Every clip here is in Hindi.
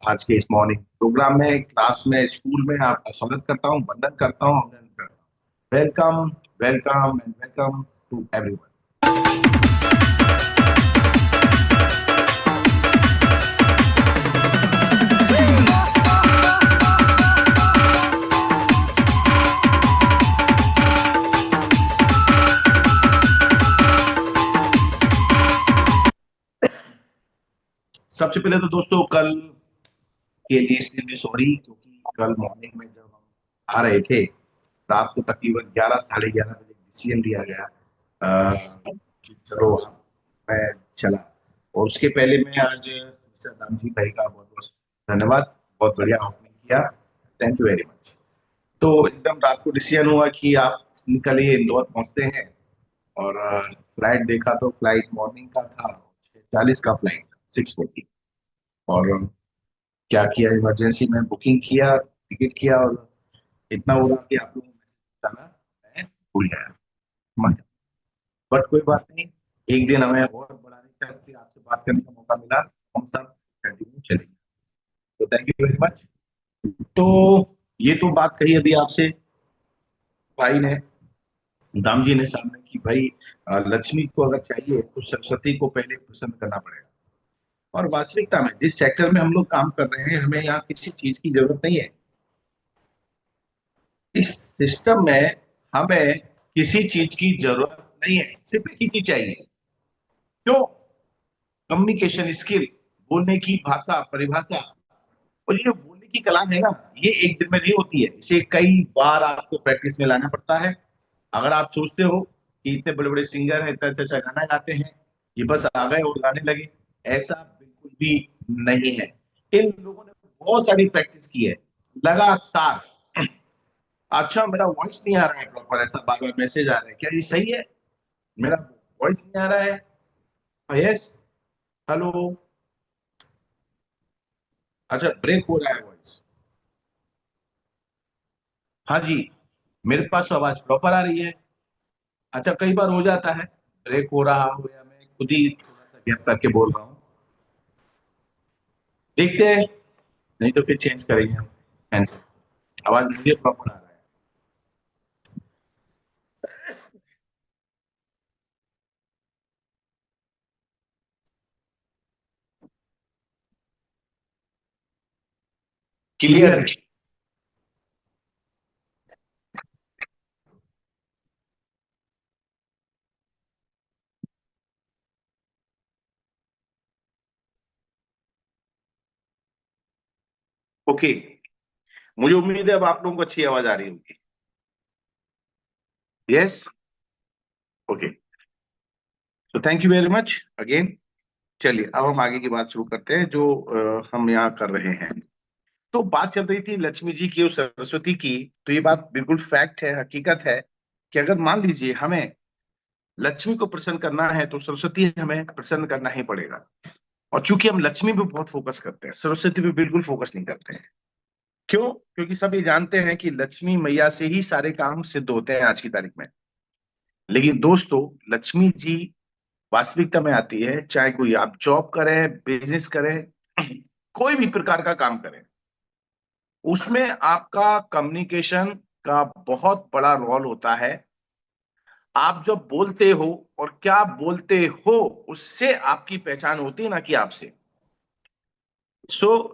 आज के इस मॉर्निंग प्रोग्राम में, क्लास में, स्कूल में आपका स्वागत करता हूँ, वंदन करता हूँ, अभिनंदन करता हूँ। Welcome, welcome and welcome to everyone. सबसे पहले तो दोस्तों कल के लिए एक्सट्रीमली सॉरी, क्योंकि कल मॉर्निंग में जब हम आ रहे थे रात को तकरीबन 11 साढ़े 11 बजे डिसीजन लिया गया कि चलो मैं चला। और उसके पहले मैं आज मिस्टर दामजी भाई का बहुत बहुत धन्यवाद, बहुत बढ़िया ओपनिंग किया, थैंक यू वेरी मच। तो एकदम रात को डिसीजन हुआ कि आप निकलिए, इंदौर पहुंचते हैं। और फ्लाइट देखा तो फ्लाइट मॉर्निंग का था, 6:40 का फ्लाइट, 6:40। और क्या किया, इमरजेंसी में बुकिंग किया, टिकट किया, और इतना हुआ कि आप लोगों को मैसेज डाला, मैं भूल गया। बट कोई बात नहीं, एक दिन हमें और बढ़ाने का, आपसे बात करने का मौका मिला, हम सब कंटिन्यू चलेंगे। तो थैंक यू वेरी मच। तो ये तो बात कही अभी आपसे भाई ने, दाम जी ने सामने की भाई, लक्ष्मी को अगर चाहिए तो सरस्वती को पहले प्रसन्न करना पड़ेगा। और वास्तविकता में जिस सेक्टर में हम लोग काम कर रहे हैं, हमें यहाँ किसी चीज की जरूरत नहीं है। इस सिस्टम में हमें किसी चीज की जरूरत नहीं है, सिर्फ एक ही चीज चाहिए। क्यों? कम्युनिकेशन स्किल, बोलने की भाषा, परिभाषा। और ये जो बोलने की कला है ना, ये एक दिन में नहीं होती है, इसे कई बार आपको प्रैक्टिस में लाना पड़ता है। अगर आप सोचते हो कि इतने बड़े बड़े सिंगर हैं, इतना अच्छा गाना गाते हैं, ये बस आ गए और गाने लगे, ऐसा बिल्कुल भी नहीं है। इन लोगों ने बहुत सारी प्रैक्टिस की है, लगातार। अच्छा, मेरा वॉइस नहीं आ रहा है प्रॉपर, ऐसा बार बार मैसेज आ रहा है, क्या ये सही है? मेरा वॉइस नहीं आ रहा है? Yes, hello. अच्छा, ब्रेक हो रहा है वॉइस। हाँ जी, मेरे पास तो आवाज प्रॉपर आ रही है। अच्छा, कई बार हो जाता है ब्रेक हो रहा हो, या मैं खुद ही थोड़ा सा गैप करके बोल रहा हूँ। देखते हैं, नहीं तो फिर चेंज करेंगे हम। आंसर, आवाज मुझे प्रॉपर आ रहा है। क्लियर है? ओके, मुझे उम्मीद है अब आप लोगों को अच्छी आवाज आ रही होगी। Yes, okay. तो thank you very much again. चलिए, अब हम आगे की बात शुरू करते हैं जो हम यहाँ कर रहे हैं। तो बात चल रही थी लक्ष्मी जी की और सरस्वती की। तो ये बात बिल्कुल फैक्ट है, हकीकत है कि अगर मान लीजिए हमें लक्ष्मी को प्रसन्न करना है तो सरस्वती हमें प्रसन्न करना ही पड़ेगा। और चूंकि हम लक्ष्मी पे बहुत फोकस करते हैं, सरस्वती पे बिल्कुल फोकस नहीं करते हैं। क्यों? क्योंकि सब ये जानते हैं कि लक्ष्मी मैया से ही सारे काम सिद्ध होते हैं आज की तारीख में। लेकिन दोस्तों, लक्ष्मी जी वास्तविकता में आती है, चाहे कोई आप जॉब करें, बिजनेस करें, कोई भी प्रकार का काम करें, उसमें आपका कम्युनिकेशन का बहुत बड़ा रोल होता है। आप जब बोलते हो और क्या बोलते हो, उससे आपकी पहचान होती है, ना कि आपसे।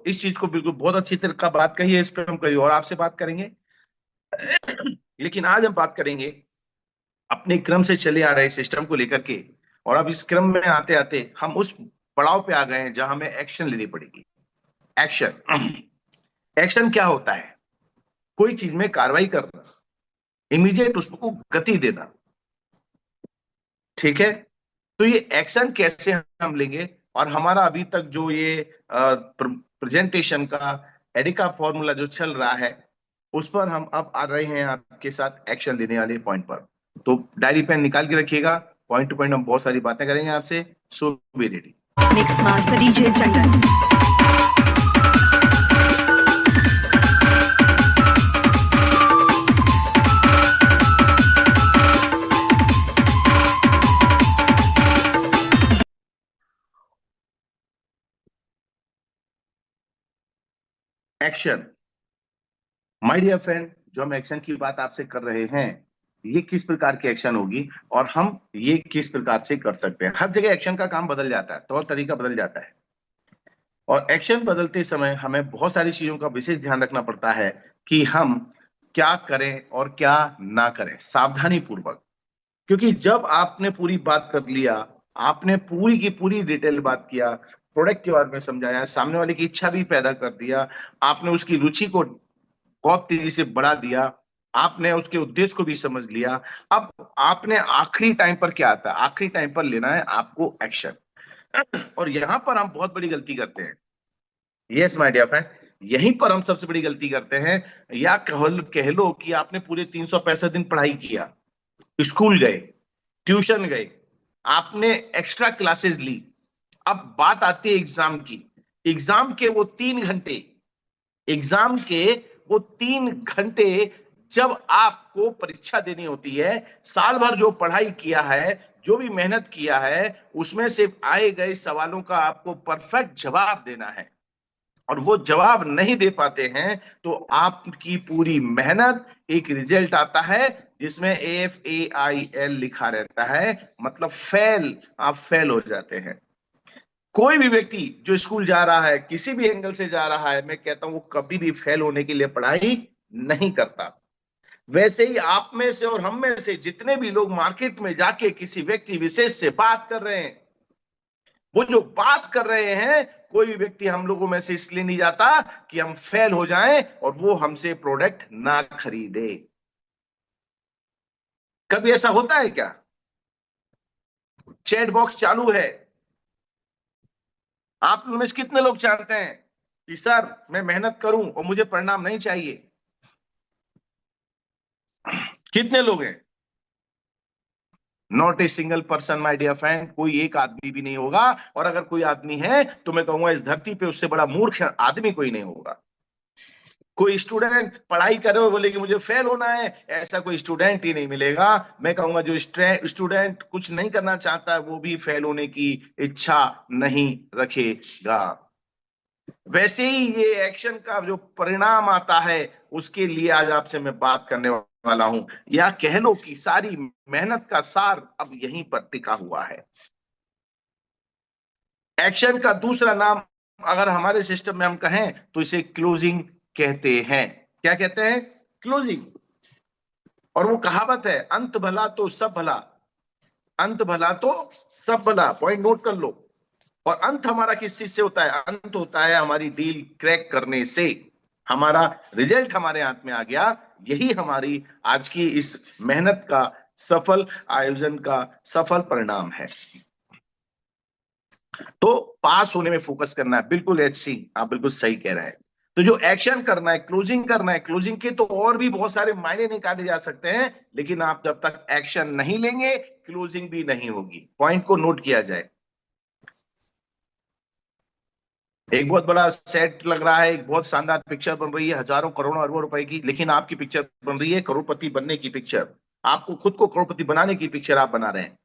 इस चीज को बिल्कुल बहुत अच्छी तरह का बात कही है, इस पर हम कहीं और आपसे बात करेंगे। लेकिन आज हम बात करेंगे अपने क्रम से चले आ रहे सिस्टम को लेकर के। और अब इस क्रम में आते आते हम उस पड़ाव पे आ गए हैं जहां हमें एक्शन लेनी पड़ेगी। एक्शन, एक्शन क्या होता है? कोई चीज में कार्रवाई करना, इमीडिएट उसको गति देना। ठीक है? तो ये एक्शन कैसे हम लेंगे? और हमारा अभी तक जो ये प्रेजेंटेशन का एडिका फॉर्मूला जो चल रहा है, उस पर हम अब आ रहे हैं आपके साथ एक्शन लेने वाले पॉइंट पर। तो डायरी पेन निकाल के रखिएगा, पॉइंट टू पॉइंट हम बहुत सारी बातें करेंगे आपसे। So be ready. Mix master DJ Chandan. Action. My dear friend, जो हम एक्शन की बात आपसे कर रहे हैं, ये किस प्रकार की एक्शन होगी और हम ये किस प्रकार से कर सकते हैं। हर जगह एक्शन का काम बदल जाता है, तौर तरीका बदल जाता है, और एक्शन बदलते समय हमें बहुत सारी चीजों का विशेष ध्यान रखना पड़ता है कि हम क्या करें और क्या ना करें, सावधानी पूर्वक। क्योंकि जब आपने पूरी बात कर लिया, आपने पूरी की पूरी डिटेल बात किया, प्रोडक्ट के बारे में समझाया, सामने वाले की इच्छा भी पैदा कर दिया, आपने उसकी रुचि को बहुत तेजी से बढ़ा दिया, आपने उसके उद्देश्य को भी समझ लिया। अब आपने आखिरी टाइम पर क्या आता है, आखिरी टाइम पर लेना है आपको एक्शन। और यहां पर हम बहुत बड़ी गलती करते हैं। यस माय डियर फ्रेंड, यहीं पर हम सबसे बड़ी गलती करते हैं। या कह लो कि आपने पूरे 365 दिन पढ़ाई किया, स्कूल गए, ट्यूशन गए, आपने एक्स्ट्रा क्लासेस ली। अब बात आती है एग्जाम की। एग्जाम के वो 3 घंटे, एग्जाम के वो 3 घंटे जब आपको परीक्षा देनी होती है, साल भर जो पढ़ाई किया है, जो भी मेहनत किया है, उसमें से आए गए सवालों का आपको परफेक्ट जवाब देना है, और वो जवाब नहीं दे पाते हैं तो आपकी पूरी मेहनत, एक रिजल्ट आता है जिसमें FAIL लिखा रहता है, मतलब फेल, आप फेल हो जाते हैं। कोई भी व्यक्ति जो स्कूल जा रहा है, किसी भी एंगल से जा रहा है, मैं कहता हूं वो कभी भी फेल होने के लिए पढ़ाई नहीं करता। वैसे ही आप में से और हम में से जितने भी लोग मार्केट में जाके किसी व्यक्ति विशेष से बात कर रहे हैं, वो जो बात कर रहे हैं, कोई भी व्यक्ति हम लोगों में से इसलिए नहीं जाता कि हम फेल हो जाएं और वो हमसे प्रोडक्ट ना खरीदे। कभी ऐसा होता है क्या? चैट बॉक्स चालू है, आप में से कितने लोग चाहते हैं कि सर मैं मेहनत करूं और मुझे परिणाम नहीं चाहिए? कितने लोग हैं? Not a single person my dear friend, कोई एक आदमी भी नहीं होगा। और अगर कोई आदमी है तो मैं कहूंगा इस धरती पे उससे बड़ा मूर्ख आदमी कोई नहीं होगा। कोई स्टूडेंट पढ़ाई करे और बोले कि मुझे फेल होना है, ऐसा कोई स्टूडेंट ही नहीं मिलेगा। मैं कहूंगा जो स्टूडेंट कुछ नहीं करना चाहता है वो भी फेल होने की इच्छा नहीं रखेगा। वैसे ही ये एक्शन का जो परिणाम आता है, उसके लिए आज आपसे मैं बात करने वाला हूं। या कह लो कि सारी मेहनत का सार अब यहीं पर टिका हुआ है। एक्शन का दूसरा नाम अगर हमारे सिस्टम में हम कहें तो इसे क्लोजिंग कहते हैं। क्या कहते हैं? क्लोजिंग। और वो कहावत है, अंत भला तो सब भला, अंत भला तो सब भला, पॉइंट नोट कर लो। और अंत हमारा किस चीज से होता है? अंत होता है हमारी डील क्रैक करने से। हमारा रिजल्ट हमारे हाथ में आ गया, यही हमारी आज की इस मेहनत का सफल आयोजन का सफल परिणाम है। तो पास होने में फोकस करना है, बिल्कुल HC, आप बिल्कुल सही कह रहे हैं। तो जो एक्शन करना है, क्लोजिंग करना है, क्लोजिंग के तो और भी बहुत सारे मायने निकाले जा सकते हैं, लेकिन आप जब तक एक्शन नहीं लेंगे क्लोजिंग भी नहीं होगी। पॉइंट को नोट किया जाए। एक बहुत बड़ा सेट लग रहा है, एक बहुत शानदार पिक्चर बन रही है, हजारों करोड़ों अरबों रुपए की, लेकिन आपकी पिक्चर बन रही है करोड़पति बनने की पिक्चर। आपको खुद को करोड़पति बनाने की पिक्चर आप बना रहे हैं।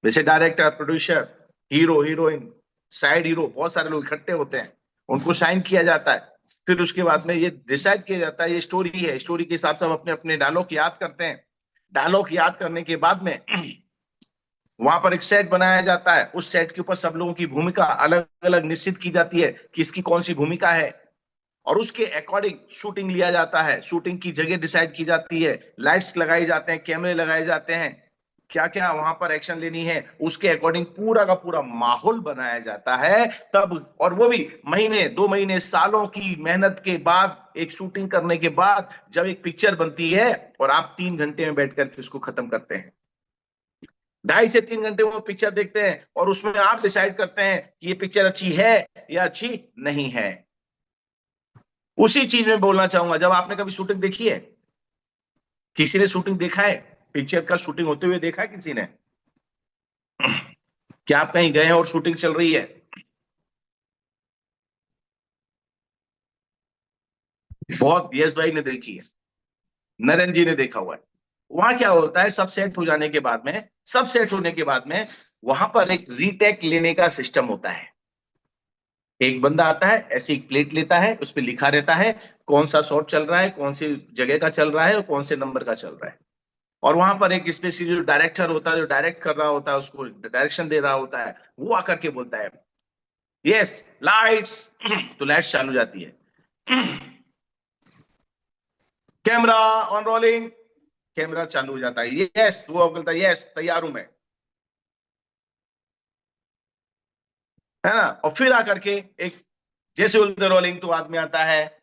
जैसे director, producer, hero, heroine, side hero, बहुत सारे लोग इकट्ठे होते हैं, उनको साइन किया जाता है। फिर उसके बाद में ये डिसाइड किया जाता है ये स्टोरी है, स्टोरी के हिसाब से हम अपने अपने डायलॉग याद करते हैं। डायलॉग याद करने के बाद में वहां पर एक सेट बनाया जाता है, उस सेट के ऊपर सब लोगों की भूमिका अलग अलग निश्चित की जाती है, किसकी कौन सी भूमिका है, और उसके अकॉर्डिंग शूटिंग लिया जाता है, शूटिंग की जगह डिसाइड की जाती है, लाइट्स लगाए जाते हैं, कैमरे लगाए जाते हैं, क्या क्या वहां पर एक्शन लेनी है, उसके अकॉर्डिंग पूरा का पूरा माहौल बनाया जाता है। तब, और वो भी महीने 2 महीने सालों की मेहनत के बाद, एक शूटिंग करने के बाद जब एक पिक्चर बनती है और आप 3 घंटे में बैठकर उसको खत्म करते हैं, 2.5 से 3 घंटे वो पिक्चर देखते हैं और उसमें आप डिसाइड करते हैं कि ये पिक्चर अच्छी है या अच्छी नहीं है। उसी चीज में बोलना चाहूंगा, जब आपने कभी शूटिंग देखी है, किसी ने शूटिंग देखा है, पिक्चर का शूटिंग होते हुए देखा है किसी ने? क्या आप कहीं गए हैं और शूटिंग चल रही है? बहुत, यस भाई ने देखी है, नरेंद्र जी ने देखा हुआ है। वहां क्या होता है, सब सेट हो जाने के बाद में, सब सेट होने के बाद में वहां पर एक रीटेक लेने का सिस्टम होता है। एक बंदा आता है, ऐसी एक प्लेट लेता है, उस पर लिखा रहता है कौन सा शॉट चल रहा है, कौन सी जगह का चल रहा है और कौन से नंबर का चल रहा है। और वहां पर एक स्पेसिफिक जो डायरेक्टर होता है, जो डायरेक्ट कर रहा होता है, उसको डायरेक्शन दे रहा होता है, वो आकर के बोलता है यस लाइट्स, तो लाइट्स चालू जाती है। कैमरा ऑन रोलिंग, कैमरा चालू हो जाता है, यस, वो बोलता है यस तैयार हूं मैं, है ना। और फिर आकर के एक, जैसे बोलते रोलिंग, तो आदमी आता है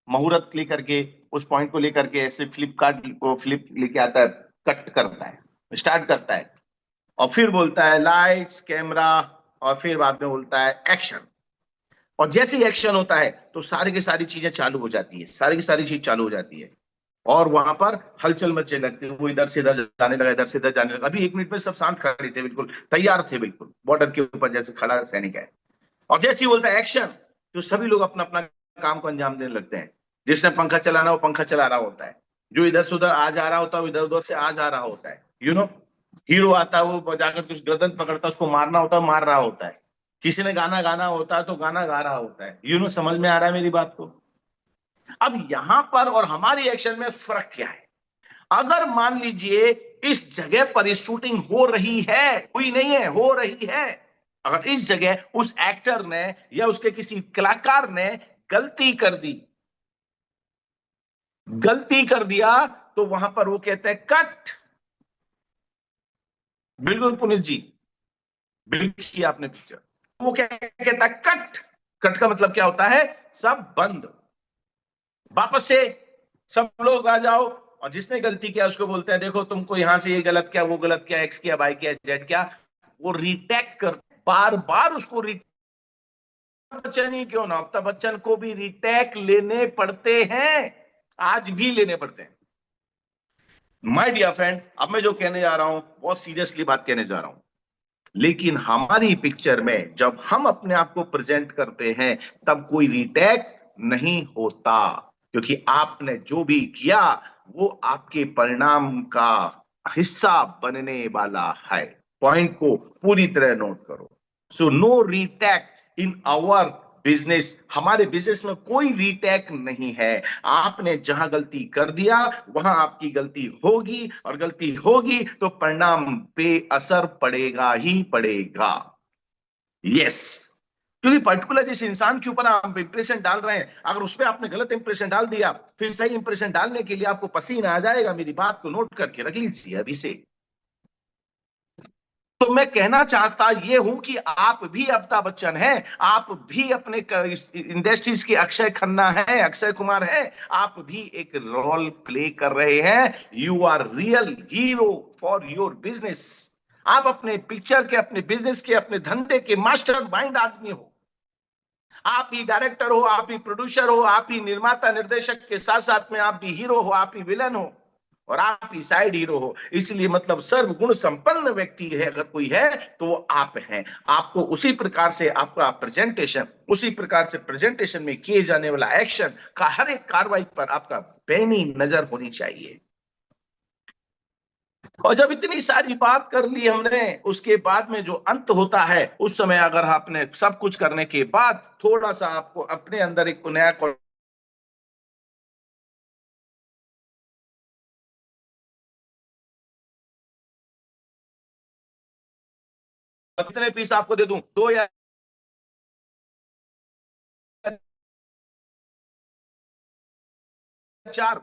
मुहूर्त लेकर के, उस पॉइंट को लेकर के ऐसे फ्लिप कार्ड को फ्लिप लेके आता है, कट करता है, स्टार्ट करता है, और फिर बोलता है लाइट्स कैमरा, और फिर बाद में बोलता है एक्शन। और जैसे ही एक्शन होता है तो सारी की सारी चीजें चालू हो जाती है, सारी की सारी चीज चालू हो जाती है, और वहां पर हलचल मचने लगती है, वो इधर से इधर जाने लगा, इधर से इधर जाने लगा। अभी 1 मिनट में सब शांत खड़े थे, बिल्कुल तैयार थे, बिल्कुल बॉर्डर के ऊपर जैसे खड़ा सैनिक है। और जैसे ही बोलता है एक्शन, तो सभी लोग अपना अपना काम को अंजाम देने लगते हैं। जिसने पंखा चलाना वो पंखा चला रहा होता है, जो इधर से उधर आ जा रहा होता है वो इधर उधर से आ जा रहा होता है, हीरो आता है, वो जाकर कुछ गर्दन पकड़ता है, उसको मारना होता है, मार रहा होता है। किसी ने गाना गाना होता है तो गाना गा रहा होता है। समझ में आ रहा है मेरी बात को? अब यहां पर और हमारी एक्शन में फर्क क्या है? अगर मान लीजिए इस जगह पर शूटिंग हो रही है, हुई नहीं है, हो रही है, अगर इस जगह उस एक्टर ने या उसके किसी कलाकार ने गलती कर दी, गलती कर दिया, तो वहां पर वो कहते हैं कट। बिल्कुल पुनीत जी, बिल्कुल किया आपने पिक्चर। वो क्या कहता है? कट। कट का मतलब क्या होता है? सब बंद, वापस से सब लोग आ जाओ। और जिसने गलती किया उसको बोलते हैं देखो तुमको यहां से ये गलत किया, वो गलत किया, एक्स किया, वाई किया, जेड किया। वो रिटेक कर, बार बार उसको बच्चन ही क्यों ना, अमिताभ बच्चन को भी रिटेक लेने पड़ते हैं, आज भी लेने पड़ते हैं। माय डियर फ्रेंड, अब मैं जो कहने जा रहा हूं बहुत सीरियसली बात कहने जा रहा हूं, लेकिन हमारी पिक्चर में जब हम अपने आप को प्रेजेंट करते हैं तब कोई रिटेक नहीं होता, क्योंकि आपने जो भी किया वो आपके परिणाम का हिस्सा बनने वाला है। पॉइंट को पूरी तरह नोट करो। So no retake in our business. हमारे बिजनेस में कोई रीटेक नहीं है। आपने जहां गलती कर दिया वहां आपकी गलती होगी, और गलती होगी तो परिणाम पे असर पड़ेगा ही पड़ेगा। यस, क्योंकि पर्टिकुलर जिस इंसान के ऊपर आप इंप्रेशन डाल रहे हैं, अगर उस पर आपने गलत इंप्रेशन डाल दिया, फिर सही इंप्रेशन डालने के लिए आपको पसीना आ जाएगा। मेरी बात को नोट करके रख लीजिए अभी से। तो मैं कहना चाहता ये हूं कि आप भी अमिताभ बच्चन हैं, आप भी अपने इंडस्ट्रीज के अक्षय खन्ना हैं, अक्षय कुमार हैं, आप भी एक रोल प्ले कर रहे हैं। You are real hero for your business. आप अपने पिक्चर के, अपने बिजनेस के, अपने धंधे के मास्टर माइंड आदमी हो। आप ही डायरेक्टर हो, आप ही प्रोड्यूसर हो, आप ही निर्माता निर्देशक के साथ साथ में आप भी हीरो हो, आप ही विलन हो, और आप ही साइड हीरो हो। इसलिए मतलब सर्वगुण संपन्न व्यक्ति है अगर कोई है तो वो आप हैं। आपको उसी प्रकार से आपका प्रेजेंटेशन, उसी प्रकार से प्रेजेंटेशन में किए जाने वाला एक्शन का हर एक कार्रवाई पर आपका पैनी नजर होनी चाहिए। और जब इतनी सारी बात कर ली हमने, उसके बाद में जो अंत होता है, उस समय अगर आपने सब कुछ करने के बाद थोड़ा सा आपको अपने अंदर एक नया कितने पीस आपको दे दूं, 2 या 4।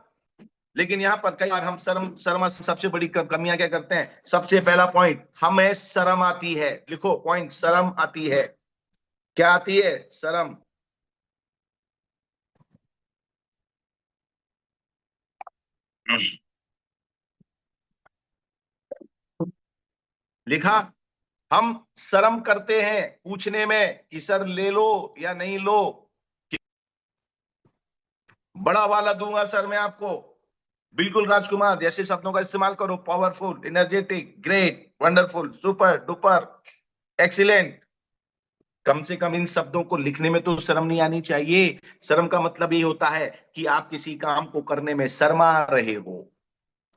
लेकिन यहां पर कई बार हम शर्म सबसे बड़ी कमियां क्या करते हैं? सबसे पहला पॉइंट, हमें शर्म आती है। लिखो पॉइंट, शर्म आती है। क्या आती है? शर्म। लिखा, हम शर्म करते हैं पूछने में कि सर ले लो या नहीं लो। बड़ा वाला दूंगा सर मैं आपको, बिल्कुल राजकुमार जैसे शब्दों का इस्तेमाल करो। Powerful, energetic, great, wonderful, super duper, excellent. कम से कम इन शब्दों को लिखने में तो शर्म नहीं आनी चाहिए। शर्म का मतलब ये होता है कि आप किसी काम को करने में शर्मा रहे हो।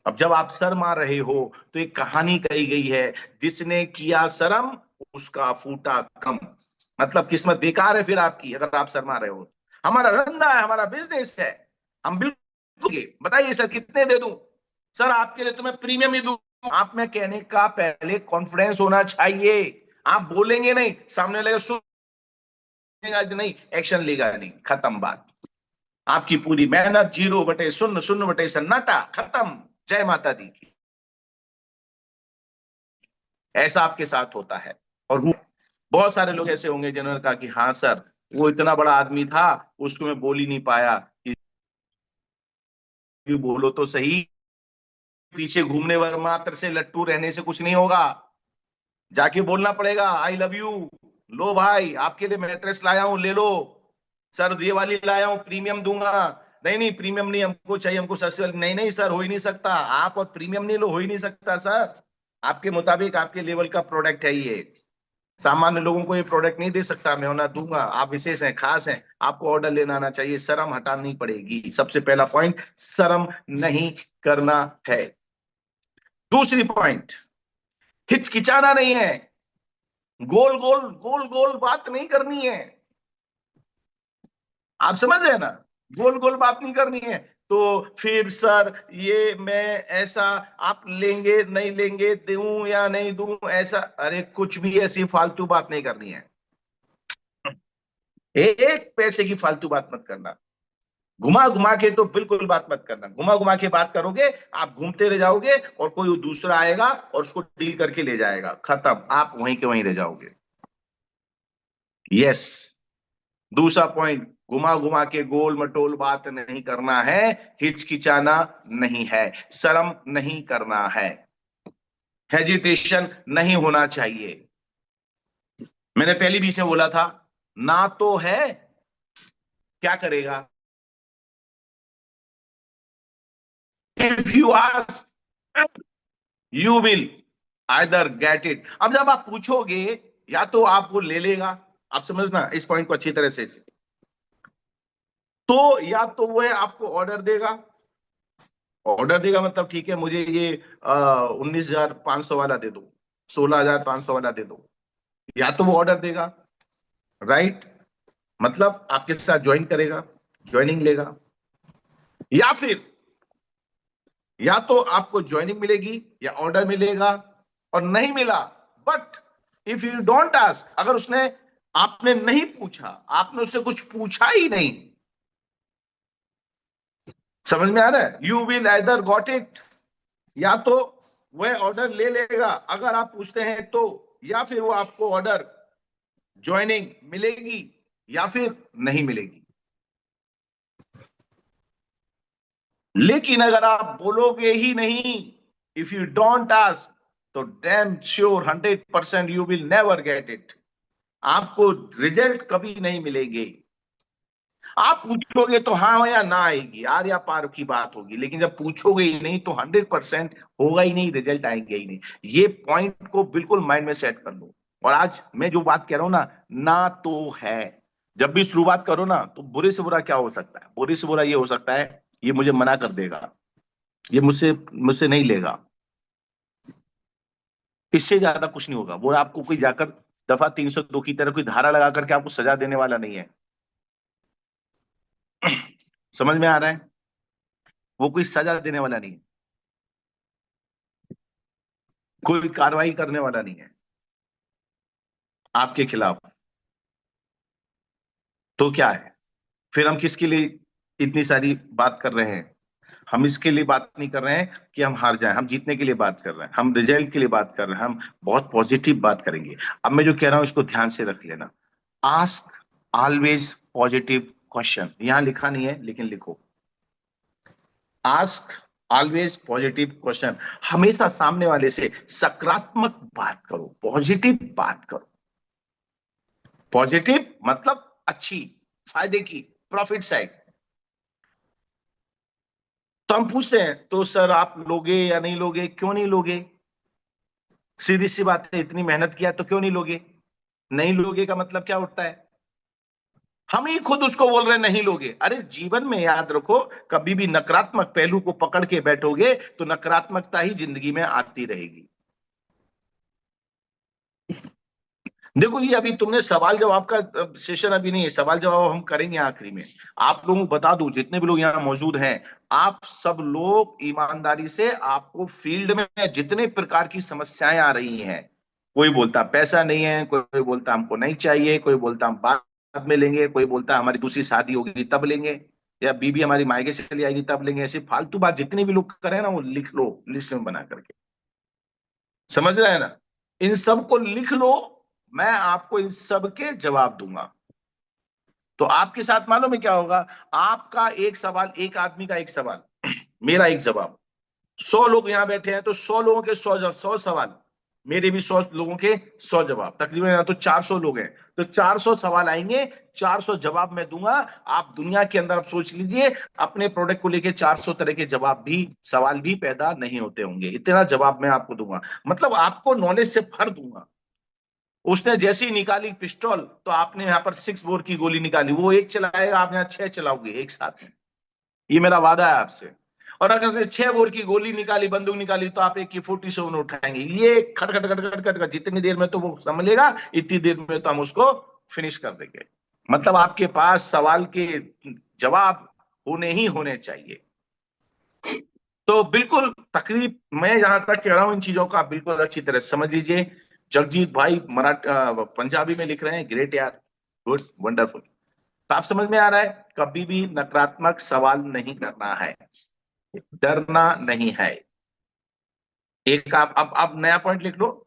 अब जब आप शर्मा रहे हो तो एक कहानी कही गई है, जिसने किया शर्म उसका फूटा कम। मतलब किस्मत बेकार है फिर आपकी, अगर आप शर्मा रहे हो। हमारा धंधा है, हमारा बिजनेस है, हम बिल्कुल। बताइए सर कितने दे दूं? सर आपके लिए तो मैं प्रीमियम ही दूं। आप में कहने का पहले कॉन्फिडेंस होना चाहिए। आप बोलेंगे नहीं, सामने लगे सुनेगा नहीं, एक्शन लेगा नहीं, खत्म बात। आपकी पूरी मेहनत 0/0, 0/0 सन्नाटा, खत्म। जय माता दी की। ऐसा आपके साथ होता है और बहुत सारे लोग ऐसे होंगे जिन्होंने कहा कि हाँ सर, वो इतना बड़ा आदमी था, उसको मैं बोल ही नहीं पाया कि बोलो तो सही। पीछे घूमने वाले मात्र से लट्टू रहने से कुछ नहीं होगा। जाके बोलना पड़ेगा आई लव यू। लो भाई, आपके लिए मैट्रेस लाया हूं, ले लो। सर ये वाली लाया हूं, प्रीमियम दूंगा। नहीं नहीं, प्रीमियम नहीं हमको चाहिए, हमको सस्ती वाली। नहीं नहीं सर, हो ही नहीं सकता। आप और प्रीमियम नहीं लो, हो ही नहीं सकता सर। आपके मुताबिक आपके लेवल का प्रोडक्ट है ये। सामान्य लोगों को ये प्रोडक्ट नहीं दे सकता मैं, ना दूंगा। आप विशेष हैं, खास हैं, आपको ऑर्डर लेना आना चाहिए। शर्म हटानी पड़ेगी, सबसे पहला पॉइंट, शर्म नहीं करना है। दूसरी पॉइंट, हिचकिचाना नहीं है। गोल गोल गोल गोल बात नहीं करनी है। आप समझ रहे हैं ना? गोल गोल बात नहीं करनी है। तो फिर सर ये मैं ऐसा, आप लेंगे नहीं लेंगे, दूं या नहीं दूं, ऐसा, अरे कुछ भी ऐसी फालतू बात नहीं करनी है। एक पैसे की फालतू बात मत करना। घुमा घुमा के तो बिल्कुल बात मत करना। घुमा घुमा के बात करोगे, आप घूमते रह जाओगे और कोई दूसरा आएगा और उसको डील करके ले जाएगा, खत्म, आप वहीं के वहीं रह जाओगे। यस। दूसरा पॉइंट, घुमा घुमा के गोल मटोल बात नहीं करना है। हिचकिचाना नहीं है, शर्म नहीं करना है, हेजिटेशन नहीं होना चाहिए। मैंने पहले भी इसे बोला था, ना तो है, क्या करेगा? If you ask you will either get it. अब जब आप पूछोगे, या तो आप वो ले लेगा। आप समझना इस पॉइंट को अच्छी तरह से। तो या तो वो है आपको ऑर्डर देगा। ऑर्डर देगा मतलब ठीक है, मुझे ये 19,500 वाला दे दो, 16,500 वाला दे दो। या तो वो ऑर्डर देगा, राइट, मतलब आपके साथ ज्वाइन करेगा, ज्वाइनिंग लेगा। या फिर, या तो आपको ज्वाइनिंग मिलेगी या ऑर्डर मिलेगा, और नहीं मिला, but if you don't ask, अगर उसने, आपने नहीं पूछा, आपने उससे कुछ पूछा ही नहीं, समझ में आ रहा है? You will either got it, या तो वह ऑर्डर ले लेगा अगर आप पूछते हैं तो, या फिर वो आपको ऑर्डर ज्वाइनिंग मिलेगी या फिर नहीं मिलेगी। लेकिन अगर आप बोलोगे ही नहीं, इफ यू डोंट आस्क, तो damn sure 100% you will never get it. आपको रिजल्ट कभी नहीं मिलेंगे। आप पूछोगे तो हाँ या ना आएगी, आर या पार की बात होगी, लेकिन जब पूछोगे ही नहीं तो 100% होगा ही नहीं, रिजल्ट आएंगे ही नहीं। ये पॉइंट को बिल्कुल माइंड में सेट कर लो। और आज मैं जो बात कह रहा हूं ना, ना तो है। जब भी शुरुआत करो ना, तो बुरे से बुरा क्या हो सकता है? बुरे से बुरा ये हो सकता है, ये मुझे मना कर देगा, ये मुझसे मुझसे नहीं लेगा। इससे ज्यादा कुछ नहीं होगा। वो आपको कोई जाकर दफा 302 की तरह कोई धारा लगा करके आपको सजा देने वाला नहीं है। समझ में आ रहा है? वो कोई सजा देने वाला नहीं है, कोई कार्रवाई करने वाला नहीं है आपके खिलाफ। तो क्या है फिर? हम किसके लिए इतनी सारी बात कर रहे हैं? हम इसके लिए बात नहीं कर रहे हैं कि हम हार जाएं, हम जीतने के लिए बात कर रहे हैं, हम रिजल्ट के लिए बात कर रहे हैं, हम बहुत पॉजिटिव बात करेंगे। अब मैं जो कह रहा हूं इसको ध्यान से रख लेना। आस्क ऑलवेज पॉजिटिव क्वेश्चन, यहां लिखा नहीं है लेकिन लिखो। Ask always positive question. हमेशा सामने वाले से सकारात्मक बात करो, पॉजिटिव बात करो। पॉजिटिव मतलब अच्छी, फायदे की, प्रॉफिट साइड। तो हम पूछते हैं, तो सर आप लोगे या नहीं लोगे? क्यों नहीं लोगे? सीधी सी बात है, इतनी मेहनत किया तो क्यों नहीं लोगे? नहीं लोगे का मतलब क्या उठता है? हम ही खुद उसको बोल रहे हैं नहीं लोगे। अरे जीवन में याद रखो, कभी भी नकारात्मक पहलू को पकड़ के बैठोगे तो नकारात्मकता ही जिंदगी में आती रहेगी। देखो ये अभी तुमने सवाल जवाब का सेशन अभी नहीं है, सवाल जवाब हम करेंगे आखिरी में। आप लोगों को बता दूं, जितने भी लोग यहाँ मौजूद हैं, आप सब लोग ईमानदारी से, आपको फील्ड में जितने प्रकार की समस्याएं आ रही हैं, कोई बोलता पैसा नहीं है, कोई बोलता हमको नहीं चाहिए, कोई बोलता हम बाद में लेंगे, कोई बोलता हमारी दूसरी शादी होगी तब लेंगे, या बीबी हमारी मायके से चली आएगी तब लेंगे, ऐसी फालतू बात जितने भी लोग करें ना, वो लिख लो लिस्ट में बना करके। समझ रहे हैं ना? इन सब को लिख लो, मैं आपको इन सब के जवाब दूंगा। तो आपके साथ मालूम है क्या होगा? आपका एक सवाल, एक आदमी का एक सवाल, मेरा एक जवाब, 100 लोग यहां बैठे हैं तो 100 लोगों के 100 सवाल, मेरे भी 100 लोगों के 100 जवाब, तकरीबन यहाँ तो 400 लोग हैं, तो 400 सवाल आएंगे, 400 जवाब मैं दूंगा। आप दुनिया के अंदर आप सोच लीजिए, अपने प्रोडक्ट को लेके 400 तरह के जवाब भी, सवाल भी पैदा नहीं होते होंगे, इतना जवाब मैं आपको दूंगा। मतलब आपको नॉलेज से भर दूंगा। उसने जैसे ही निकाली पिस्टल, तो आपने यहाँ पर 6 बोर की गोली निकाली, वो एक चलाएगा, आप यहाँ 6 चलाओगे एक साथ में, ये मेरा वादा है आपसे। और अगर उसने 6 बोर की गोली निकाली, बंदूक निकाली, तो आप एक की 47 उठाएंगे, ये खट खट खट खट खट खट, जितनी देर में तो वो संभलेगा, इतनी देर में तो हम उसको फिनिश कर देंगे। मतलब आपके पास सवाल के जवाब होने ही होने चाहिए। तो बिल्कुल तकरीब, मैं जहां तक कह रहा हूं इन चीजों का बिल्कुल अच्छी तरह समझ लीजिए। जगजीत भाई पंजाबी में लिख रहे हैं, ग्रेट यार, गुड, वंडरफुल। तो आप समझ में आ रहा है, कभी भी नकारात्मक सवाल नहीं करना है, डरना नहीं है। एक आप नया पॉइंट लिख लो,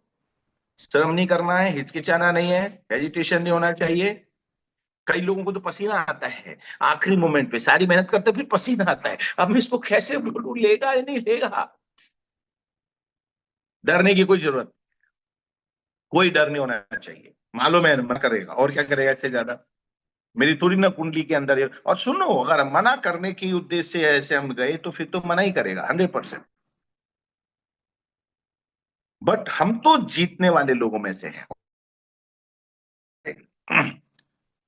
शर्म नहीं करना है, हिचकिचाना नहीं है, हेजिटेशन नहीं होना चाहिए। कई लोगों को तो पसीना आता है आखिरी मोमेंट पे, सारी मेहनत करते फिर पसीना आता है, अब मैं इसको कैसे बोलूं, लेगा या नहीं लेगा? डरने की कोई जरूरत, कोई डर नहीं होना चाहिए। मालूम है मना करेगा, और क्या करेगा इससे ज्यादा? मेरी थोड़ी ना कुंडली के अंदर है। और सुनो, अगर मना करने की उद्देश्य से ऐसे हम गए, तो फिर तो मना ही करेगा 100%। बट हम तो जीतने वाले लोगों में से हैं।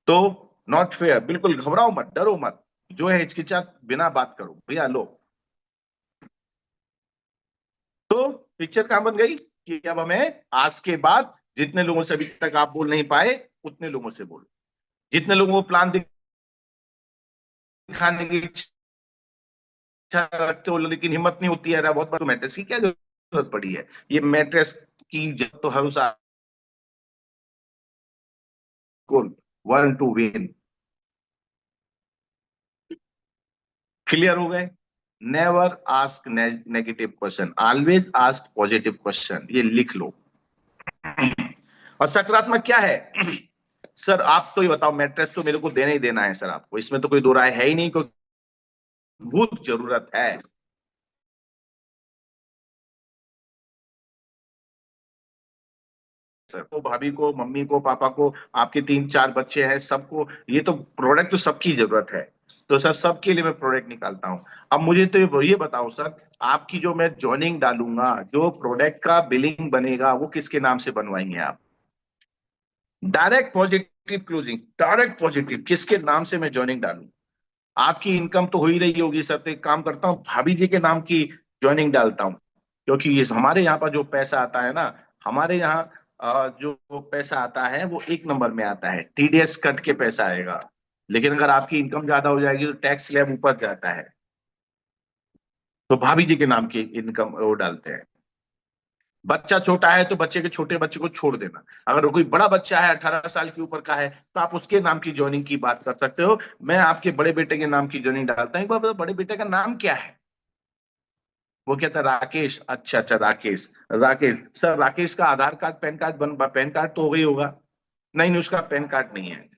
तो नॉट फेयर, बिल्कुल घबराओ मत, डरो मत, जो है हिचकिचा बिना बात करो भैया, लो। तो पिक्चर कहां बन गई कि अब हमें आज के बाद जितने लोगों से अभी तक आप बोल नहीं पाए, उतने लोगों से बोलो। जितने लोगों को प्लान दिखाने की इच्छा रखते हो लेकिन हिम्मत नहीं होती है, अरे बहुत बड़ा मैट्रेस की क्या जरूरत पड़ी है? ये मैट्रेस की जरूरत तो हर उस वन टू विन। क्लियर हो गए? Never ask negative question, always ask positive question, ये लिख लो। और सकारात्मक क्या है? सर आप तो ये बताओ, मैट्रेस तो मेरे को देना ही देना है सर आपको, इसमें तो कोई दो राय है ही नहीं, कोई बहुत जरूरत है। सर को, भाभी को, मम्मी को, पापा को, आपके 3-4 बच्चे हैं, सबको ये तो प्रोडक्ट तो सबकी जरूरत है। तो सर सबके लिए मैं प्रोडक्ट निकालता हूँ। अब मुझे तो ये बताओ सर, आपकी जो मैं जॉइनिंग डालूंगा, जो प्रोडक्ट का बिलिंग बनेगा, वो किसके नाम से बनवाएंगे आप? Direct positive closing, direct positive, किसके नाम से मैं जॉइनिंग डालूं? आपकी इनकम तो हो ही रही होगी सर, तो एक काम करता हूँ, भाभी जी के नाम की ज्वाइनिंग डालता हूँ। क्योंकि ये हमारे यहाँ पर जो पैसा आता है ना, हमारे यहाँ जो पैसा आता है वो एक नंबर में आता है, टीडीएस कट के पैसा आएगा। लेकिन अगर आपकी इनकम ज्यादा हो जाएगी तो टैक्स स्लैब ऊपर जाता है। तो भाभी जी के नाम की इनकम वो डालते हैं। बच्चा छोटा है तो बच्चे के, छोटे बच्चे को छोड़ देना। अगर कोई बड़ा बच्चा है 18 साल के ऊपर का है, तो आप उसके नाम की ज्वाइनिंग की बात कर सकते हो। मैं आपके बड़े बेटे के नाम की ज्वाइनिंग डालता हूँ। एक बार बताओ, बड़े बेटे का नाम क्या है? वो कहता है राकेश। अच्छा अच्छा, राकेश। राकेश सर, राकेश का Aadhaar card, PAN card PAN card तो हो गई होगा? नहीं नहीं, उसका पैन कार्ड नहीं है।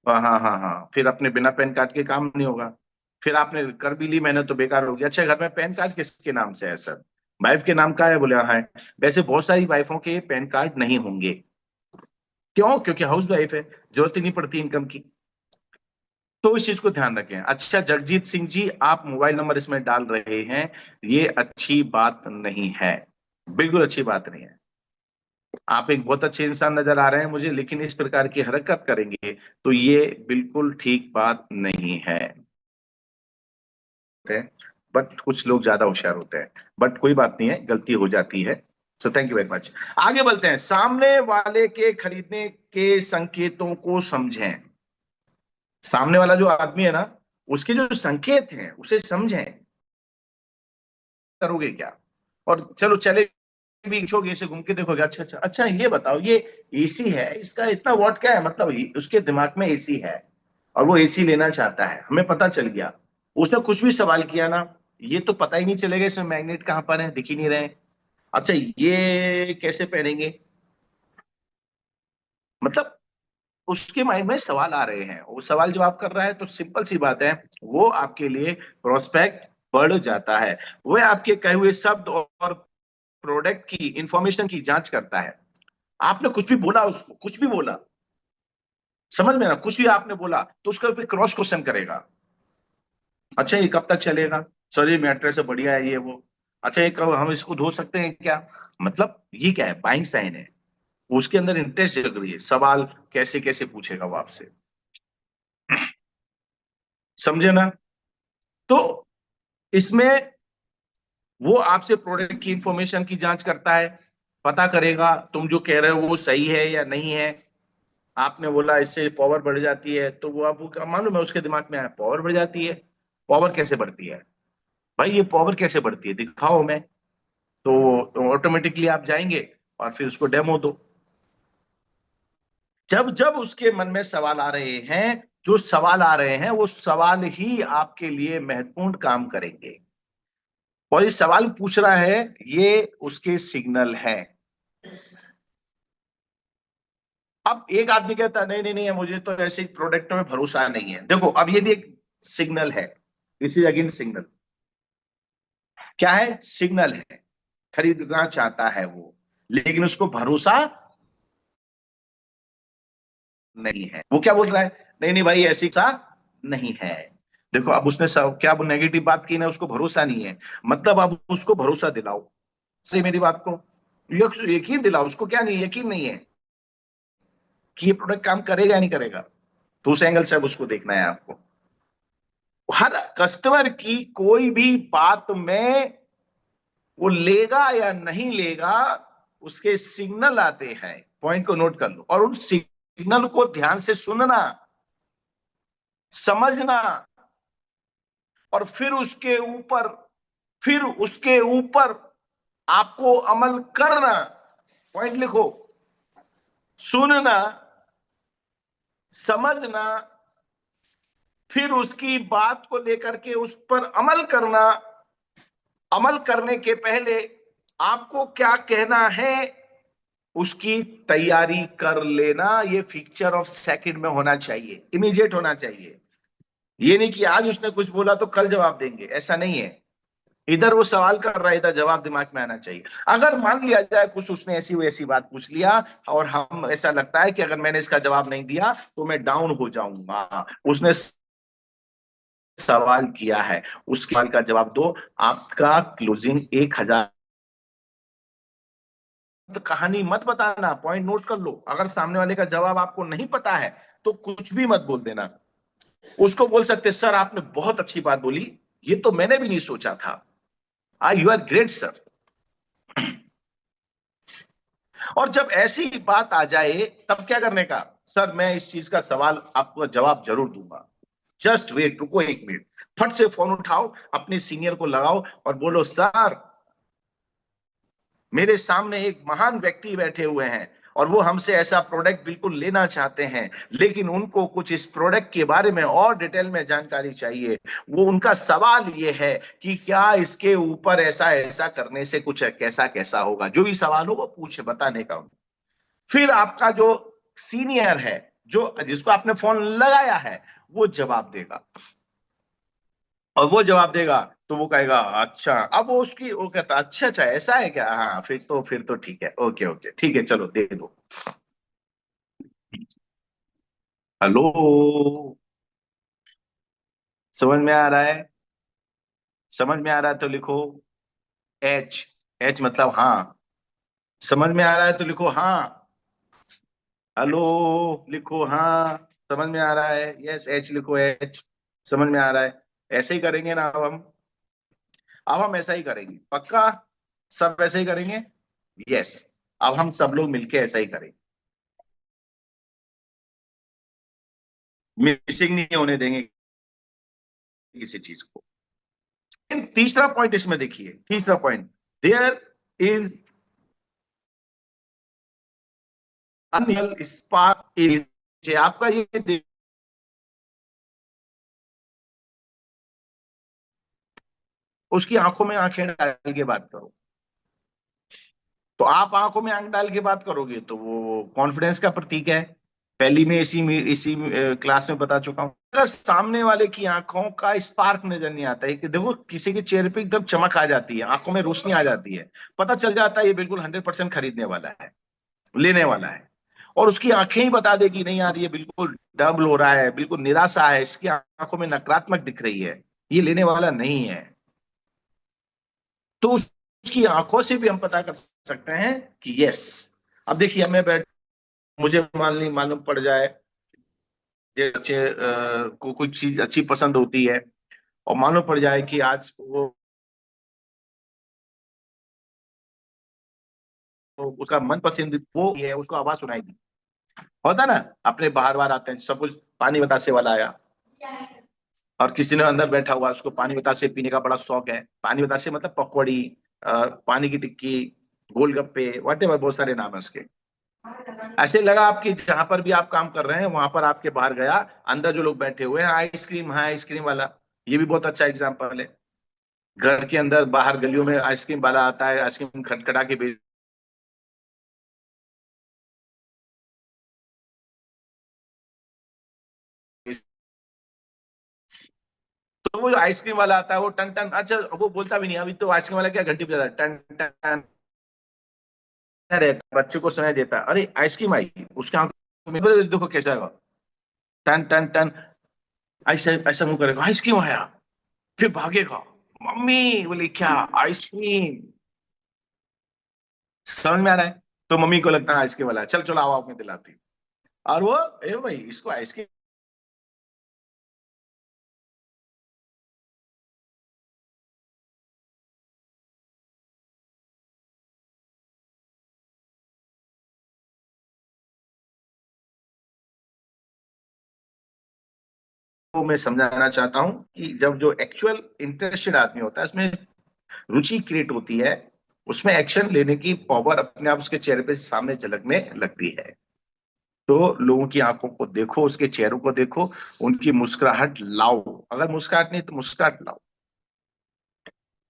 हाँ हाँ हाँ हाँ, फिर अपने बिना पैन कार्ड के काम नहीं होगा। फिर आपने कर भी ली, मैंने तो बेकार हो गया। अच्छा, घर में पैन कार्ड किसके नाम से है सर? वाइफ के नाम का है? बोले हाँ है। वैसे बहुत सारी वाइफों के पैन कार्ड नहीं होंगे। क्यों? क्योंकि हाउस वाइफ है, जरूरत ही नहीं पड़ती इनकम की। तो इस चीज को ध्यान रखें। अच्छा जगजीत सिंह जी, आप मोबाइल नंबर इसमें डाल रहे हैं, ये अच्छी बात नहीं है, बिल्कुल अच्छी बात नहीं है। आप एक बहुत अच्छे इंसान नजर आ रहे हैं मुझे, लेकिन इस प्रकार की हरकत करेंगे तो ये बिल्कुल ठीक बात नहीं है। बट कुछ लोग ज्यादा होशियार होते हैं, बट कोई बात नहीं है, गलती हो जाती है। So thank you very much. आगे बढ़ते हैं। सामने वाले के खरीदने के संकेतों को समझें। सामने वाला जो आदमी है ना, उसके जो संकेत हैं उसे समझें। करोगे क्या? और चलो चले भी पूछोगे, इसे घूम के देखोगे, अच्छा अच्छा अच्छा, ये बताओ, ये एसी है, इसका इतना वॉट क्या है, मतलब उसके दिमाग में एसी है और वो एसी लेना चाहता है, हमें पता चल गया। उसने कुछ भी सवाल किया ना, ये तो पता ही नहीं चलेगा इसमें मैग्नेट कहां पर है, दिख ही नहीं रहे। अच्छा, ये कैसे पहनेंगे, मतलब उसके माइंड में सवाल आ रहे हैं, वो सवाल जवाब कर रहा है, तो सिंपल सी बात है, वो आपके लिए प्रोस्पेक्ट बढ़ जाता है। वह आपके कहे हुए शब्द और प्रोडक्ट की इंफॉर्मेशन की जांच करता है। आपने कुछ भी बोला, उसको कुछ भी बोला, समझ में ना, कुछ भी आपने बोला तो उसका फिर क्रॉस क्वेश्चन करेगा। अच्छा, ये कब तक चलेगा, सर ये मैट्रेस से बढ़िया है ये वो। अच्छा, ये कब हम इसको धो सकते हैं क्या, मतलब ये क्या है, बाइंग साइन है। उसके अंदर इंटरेस्ट जग रही है, सवाल कैसे कैसे पूछेगा वो आपसे, समझे ना। तो इसमें वो आपसे प्रोडक्ट की इंफॉर्मेशन की जांच करता है, पता करेगा तुम जो कह रहे हो वो सही है या नहीं है। आपने बोला इससे पावर बढ़ जाती है, तो वो आपको मालूम है, उसके दिमाग में आया पावर बढ़ जाती है। पावर कैसे बढ़ती है भाई, ये पावर कैसे बढ़ती है दिखाओ हमें। तो ऑटोमेटिकली आप जाएंगे और फिर उसको डेमो दो। जब जब उसके मन में सवाल आ रहे हैं, जो सवाल आ रहे हैं वो सवाल ही आपके लिए महत्वपूर्ण काम करेंगे। और ये सवाल पूछ रहा है, ये उसके सिग्नल है। अब एक आदमी कहता है नहीं नहीं नहीं, मुझे तो ऐसे प्रोडक्ट में भरोसा नहीं है। देखो, अब ये भी एक सिग्नल है, दिस इज अगेन सिग्नल। क्या है, सिग्नल है। खरीदना चाहता है वो, लेकिन उसको भरोसा नहीं है। वो क्या बोल रहा है, नहीं नहीं भाई ऐसी का नहीं है। देखो, अब उसने क्या नेगेटिव बात की ना, उसको भरोसा नहीं है, मतलब अब उसको भरोसा दिलाओ। सही मेरी बात को, यकीन दिलाओ उसको, क्या नहीं, यकीन नहीं है कि ये प्रोडक्ट काम करेगा या नहीं करेगा। तो उस एंगल से अब उसको देखना है आपको। हर कस्टमर की कोई भी बात में वो लेगा या नहीं लेगा, उसके सिग्नल आते हैं। पॉइंट को नोट कर लो, और उन सिग्नल को ध्यान से सुनना, समझना, और फिर उसके ऊपर आपको अमल करना। पॉइंट लिखो, सुनना, समझना, फिर उसकी बात को लेकर के उस पर अमल करना। अमल करने के पहले आपको क्या कहना है, उसकी तैयारी कर लेना। ये पिक्चर ऑफ सेकंड में होना चाहिए, इमीडिएट होना चाहिए। ये नहीं कि आज उसने कुछ बोला तो कल जवाब देंगे, ऐसा नहीं है। इधर वो सवाल कर रहा है, इधर जवाब दिमाग में आना चाहिए। अगर मान लिया जाए कुछ उसने ऐसी वैसी बात पूछ लिया, और हम ऐसा लगता है कि अगर मैंने इसका जवाब नहीं दिया तो मैं डाउन हो जाऊंगा, उसने सवाल किया है, उस सवाल का जवाब दो। आपका क्लोजिंग 1,000। कहानी मत बताना, पॉइंट नोट कर लो। अगर सामने वाले का जवाब आपको नहीं पता है तो कुछ भी मत बोल देना। उसको बोल सकते सर आपने बहुत अच्छी बात बोली, ये तो मैंने भी नहीं सोचा था, यू आर ग्रेट सर। और जब ऐसी बात आ जाए तब क्या करने का, सर मैं इस चीज का सवाल आपको जवाब जरूर दूंगा, जस्ट वेट, रुको 1 मिनट। फट से फोन उठाओ, अपने सीनियर को लगाओ और बोलो सर, मेरे सामने एक महान व्यक्ति बैठे हुए हैं और वो हमसे ऐसा प्रोडक्ट बिल्कुल लेना चाहते हैं, लेकिन उनको कुछ इस प्रोडक्ट के बारे में और डिटेल में जानकारी चाहिए। वो उनका सवाल ये है कि क्या इसके ऊपर ऐसा ऐसा करने से कुछ कैसा कैसा होगा। जो भी सवाल हो वो पूछे, बताने का। फिर आपका जो सीनियर है, जो जिसको आपने फोन लगाया है, वो जवाब देगा। और वो जवाब देगा तो वो कहेगा अच्छा, अब वो कहता अच्छा अच्छा ऐसा है क्या, हाँ फिर तो ठीक है, ओके ओके ठीक है, चलो दे दो। हेलो, समझ में आ रहा है? समझ में आ रहा है तो लिखो एच। एच मतलब हाँ। समझ में आ रहा है तो लिखो हाँ। हेलो, लिखो हाँ। समझ में आ रहा है, यस, एच लिखो, एच। समझ में आ रहा है। ऐसे ही करेंगे ना अब हम ऐसा ही करेंगे, पक्का सब ऐसे ही करेंगे। यस, अब हम सब लोग मिलके ऐसा ही करें, मिसिंग नहीं होने देंगे किसी चीज को। तीसरा पॉइंट इसमें देखिए, तीसरा point, there is unreal spark is, आपका ये उसकी आंखों में आंखें डाल के बात करो। तो आप आंखों में आंख डाल के बात करोगे तो वो कॉन्फिडेंस का प्रतीक है। पहली में इसी क्लास में बता चुका हूं। अगर सामने वाले की आंखों का स्पार्क नजर नहीं आता है, कि देखो किसी के चेहरे पे एकदम चमक आ जाती है, आंखों में रोशनी आ जाती है, पता चल जाता है ये बिल्कुल 100% खरीदने वाला है, लेने वाला है। और उसकी आंखें ही बता देगी नहीं यार ये बिल्कुल डबल हो रहा है, बिल्कुल निराशा है, इसकी आंखों में नकारात्मक दिख रही है, ये लेने वाला नहीं है। तो उसकी आंखों से भी हम पता कर सकते हैं कि यस। अब देखिए मैं बैठ, मुझे मालूम पड़ जाए कि अच्छे को कोई चीज अच्छी पसंद होती है, और मालूम पड़ जाए कि आज वो उसका मन पसंद वो है, उसको आवाज सुनाई दी, होता ना, अपने बाहर बाहर आते हैं सब कुछ, पानी बतासे वाला आया, और किसी ने अंदर बैठा हुआ उसको पानी बतासे पीने का बड़ा शौक है, पानी बतासे मतलब पकौड़ी, पानी की टिक्की, गोलगप्पे, व्हाटएवर, बहुत सारे नाम है उसके। ऐसे लगा आपकी जहां पर भी आप काम कर रहे हैं वहां पर आपके बाहर गया, अंदर जो लोग बैठे हुए हैं, आइसक्रीम है, आइसक्रीम वाला, ये भी बहुत अच्छा एग्जाम्पल है। घर के अंदर बाहर गलियों में आइसक्रीम वाला आता है, आइसक्रीम खटखटा के बेच, तो वो जो आइसक्रीम वाला आता है वो टन टन, अच्छा वो बोलता भी नहीं, अभी तो आइसक्रीम वाला क्या घंटी बजाता है, टन टन टन रहता, बच्चे को सुनाई देता है, अरे आइसक्रीम आई, उसके आंखों में देखो कैसा है, टन टन टन, ऐसे ऐसा मुंह करेगा, आइसक्रीम आया, फिर भागेगा, मम्मी, बोले क्या, आइसक्रीम। समझ में आ रहा है? तो मम्मी को लगता है आइसक्रीम वाला है, चल चलो आओ, आप में दिलाती हूँ। और वो, ए भाई इसको आइसक्रीम, को मैं समझाना चाहता हूँ कि जब जो एक्चुअल इंटरेस्टेड आदमी होता है उसमें रुचि क्रिएट होती है, उसमें एक्शन लेने की पावर अपने आप उसके चेहरे पे सामने झलकने लगती है। तो लोगों की आंखों को देखो, उसके चेहरों को देखो, उनकी मुस्कुराहट लाओ, अगर मुस्कुराहट नहीं तो मुस्कुराहट लाओ।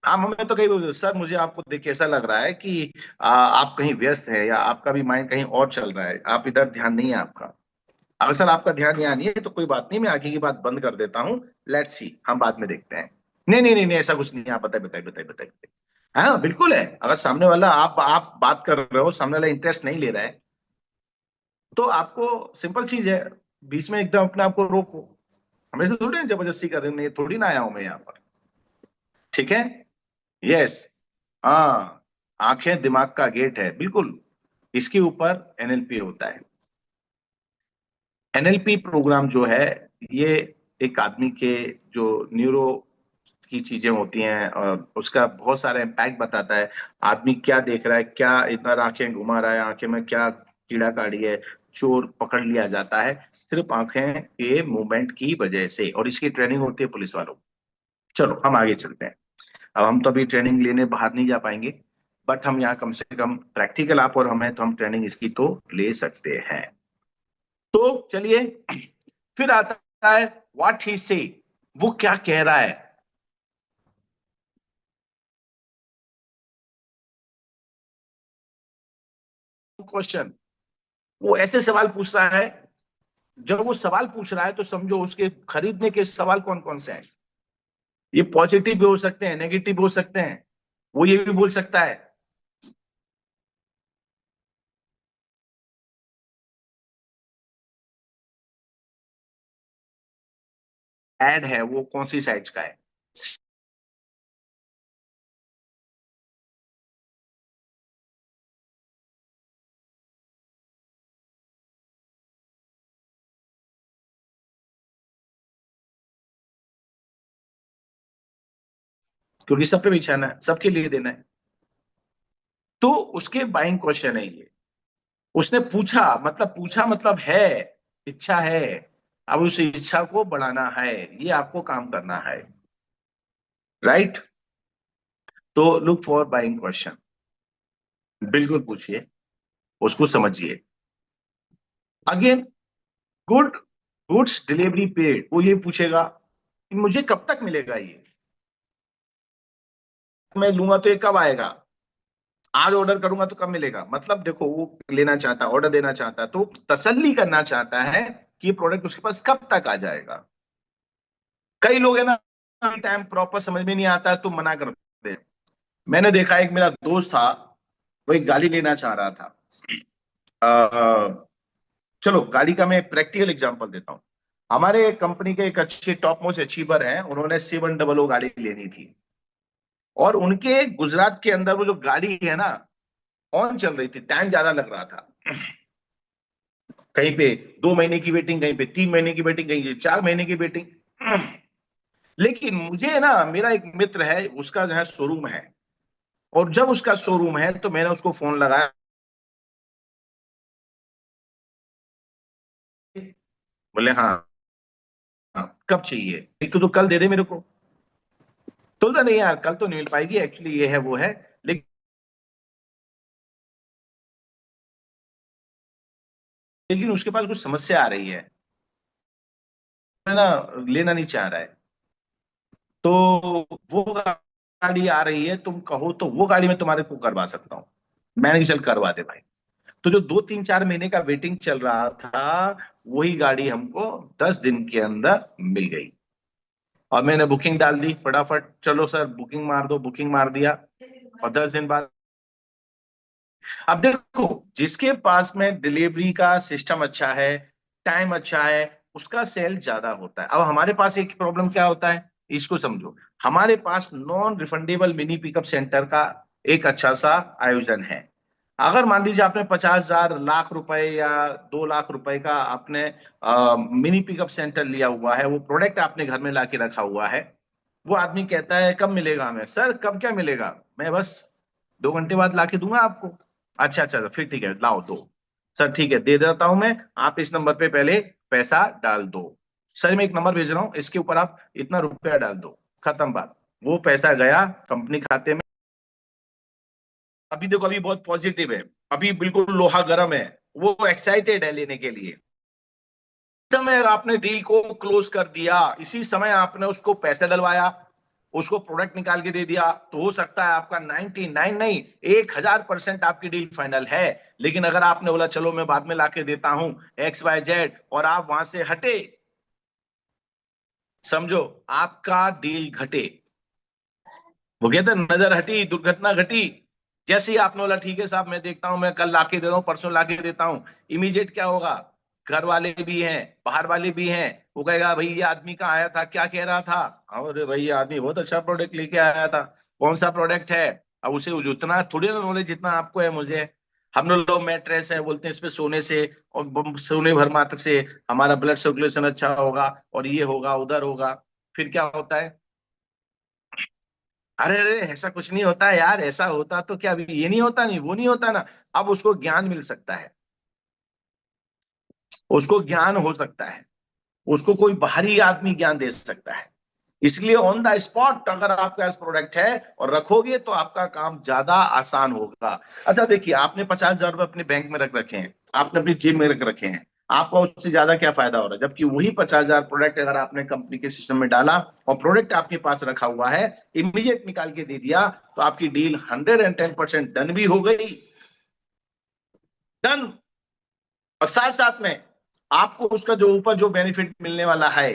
हाँ, हमें तो कई लोग, सर मुझे आपको देख के ऐसा लग रहा है कि आप कहीं व्यस्त है, या आपका भी माइंड कहीं और चल रहा है, आप इधर ध्यान नहीं है आपका। अगर सर आपका ध्यान यहाँ नहीं है तो कोई बात नहीं, मैं आगे की बात बंद कर देता हूँ, लेट्स सी, हम बाद में देखते हैं। नहीं नहीं नहीं नहीं, ऐसा कुछ नहीं है, आप बताइए बताइए बताइए बताइए बताइए। हाँ बिल्कुल है, अगर सामने वाला, आप बात कर रहे हो, सामने वाला इंटरेस्ट नहीं ले रहा है, तो आपको सिंपल चीज है, बीच में एकदम अपने आप को रोको। हमेशा थोड़ी ना जबरदस्ती कर रहे हैं, थोड़ी ना आया हूं मैं यहाँ पर। ठीक है। यस। हाँ, आंखें दिमाग का गेट है, बिल्कुल। इसके ऊपर एनएलपी होता है। एनएलपी प्रोग्राम जो है, ये एक आदमी के जो न्यूरो की चीजें होती हैं, और उसका बहुत सारा इम्पैक्ट बताता है। आदमी क्या देख रहा है, क्या इधर आंखें घुमा रहा है, आंखें में क्या कीड़ा काढ़ी है, चोर पकड़ लिया जाता है सिर्फ आंखें के मूवमेंट की वजह से, और इसकी ट्रेनिंग होती है पुलिस वालों को। चलो हम आगे चलते हैं। अब हम तो अभी ट्रेनिंग लेने बाहर नहीं जा पाएंगे, बट हम यहाँ कम से कम प्रैक्टिकल, आप और हमें, तो हम ट्रेनिंग इसकी तो ले सकते हैं। तो चलिए, फिर आता है व्हाट ही से, वो क्या कह रहा है। क्वेश्चन, वो ऐसे सवाल पूछ रहा है, जब वो सवाल पूछ रहा है तो समझो उसके खरीदने के सवाल कौन कौन से हैं। ये पॉजिटिव भी हो सकते हैं, नेगेटिव भी हो सकते हैं। वो ये भी बोल सकता है, एड है वो कौन सी साइज का है। क्योंकि सब पे बिछाना है, सबके लिए देना है। तो उसके बाइंग क्वेश्चन है ये। उसने पूछा मतलब है, इच्छा है। अब उस इच्छा को बढ़ाना है, ये आपको काम करना है, राइट। तो लुक फॉर बाइंग क्वेश्चन, बिल्कुल पूछिए, उसको समझिए। Again, good goods delivery period, वो ये पूछेगा कि मुझे कब तक मिलेगा ये, मैं लूंगा तो ये कब आएगा, आज ऑर्डर करूंगा तो कब मिलेगा। मतलब देखो, वो लेना चाहता, ऑर्डर देना चाहता, तो तसल्ली करना चाहता है कि प्रोडक्ट उसके पास कब तक आ जाएगा। कई लोग है ना, टाइम प्रॉपर समझ में नहीं आता तो मना करते हैं। मैंने देखा, एक मेरा दोस्त था, वो एक गाड़ी लेना चाह रहा था। चलो गाड़ी का मैं प्रैक्टिकल एग्जांपल देता हूँ। हमारे कंपनी के एक अच्छे टॉप मोस्ट अचीवर हैं, उन्होंने C100 गाड़ी लेनी थी। और उनके गुजरात के अंदर वो जो गाड़ी है ना, ऑन चल रही थी, टाइम ज्यादा लग रहा था। कहीं पे 2 महीने की वेटिंग, कहीं पे 3 महीने की वेटिंग, कहीं पे 4 महीने की वेटिंग। लेकिन मुझे ना, मेरा एक मित्र है, उसका जो है शोरूम है, और जब उसका शोरूम है तो मैंने उसको फोन लगाया। बोले हाँ, हाँ कब चाहिए, एक तो कल दे दे मेरे को। तो बोलता नहीं यार, कल तो नहीं मिल पाएगी, एक्चुअली ये है वो है। लेकिन उसके पास कुछ समस्या आ रही है ना, लेना नहीं चाह रहा है। तो वो गाड़ी आ रही है, तुम कहो तो वो गाड़ी मैं तुम्हारे को करवा सकता हूँ। मैंने कहा, चल करवा दे भाई। तो जो 2 3 4 महीने का वेटिंग चल रहा था, वही गाड़ी हमको 10 दिन के अंदर मिल गई। और मैंने बुकिंग डाल दी फटाफट, चलो सर बुकिंग मार दो, बुकिंग मार दिया। और 10 दिन बाद, अब देखो, जिसके पास में डिलीवरी का सिस्टम अच्छा है, टाइम अच्छा है, उसका सेल ज्यादा होता है। अब हमारे पास एक प्रॉब्लम क्या होता है, इसको समझो। हमारे पास non refundable mini pickup centre का एक अच्छा सा आयोजन है। अगर मान लीजिए आपने 50,000 लाख रुपए या 2 लाख रुपए का आपने मिनी पिकअप सेंटर लिया हुआ है, वो प्रोडक्ट आपने घर में लाके रखा हुआ है। वो आदमी कहता है कब मिलेगा हमें, सर कब क्या मिलेगा, मैं बस 2 घंटे बाद लाके दूंगा आपको। अच्छा अच्छा, फिर ठीक है, लाओ दो। सर ठीक है, दे देता हूं मैं, आप इस नंबर पे पहले पैसा डाल दो। सर मैं एक नंबर भेज रहा हूँ, इसके ऊपर आप इतना रुपया डाल दो, खत्म बात। वो पैसा गया कंपनी खाते में। अभी देखो, अभी बहुत पॉजिटिव है, अभी बिल्कुल लोहा गर्म है, वो एक्साइटेड है लेने के लिए। समय आपने डील को क्लोज कर दिया, इसी समय आपने उसको पैसे डलवाया, उसको प्रोडक्ट निकाल के दे दिया, तो हो सकता है आपका 99 नहीं, 1000% आपकी डील फाइनल है। लेकिन अगर आपने बोला चलो मैं बाद में लाके देता हूं XYZ, और आप वहां से हटे, समझो आपका डील घटे। वो कहते हैं, नजर हटी दुर्घटना घटी। जैसे ही आपने बोला ठीक है साहब, मैं देखता हूं, मैं कल लाके दे रहा हूं, परसों लाके देता हूं, इमीडिएट क्या होगा, घर वाले भी हैं, बाहर वाले भी हैं, वो कहेगा भाई ये आदमी कहाँ आया था, क्या कह रहा था। अरे भाई, ये आदमी बहुत अच्छा प्रोडक्ट लेके आया था, कौन सा प्रोडक्ट है। अब उसे उतना थोड़ी ना नॉलेज जितना आपको है मुझे। हम लोग मैट्रेस है बोलते हैं, इसमें सोने से और सोने भर मात्र से हमारा ब्लड सर्कुलेशन अच्छा होगा, और ये होगा उधर होगा। फिर क्या होता है, अरे अरे ऐसा कुछ नहीं होता है यार, ऐसा होता तो क्या, अभी ये नहीं होता, नहीं वो नहीं होता ना। अब उसको ज्ञान मिल सकता है, उसको ज्ञान हो सकता है, उसको कोई बाहरी आदमी ज्ञान दे सकता है। इसलिए ऑन द स्पॉट अगर आपके पास प्रोडक्ट है और रखोगे तो आपका काम ज्यादा आसान होगा। अच्छा देखिए, आपने 50,000 रुपए अपने बैंक में रख रखे हैं, आपने अपनी जेब में रख रखे हैं, आपका उससे ज्यादा क्या फायदा हो रहा है, जबकि वही 50,000 प्रोडक्ट अगर आपने कंपनी के सिस्टम में डाला और प्रोडक्ट आपके पास रखा हुआ है, इमीडिएट निकाल के दे दिया, तो आपकी डील 110% डन भी हो गई, डन। और साथ साथ में आपको उसका जो ऊपर जो बेनिफिट मिलने वाला है,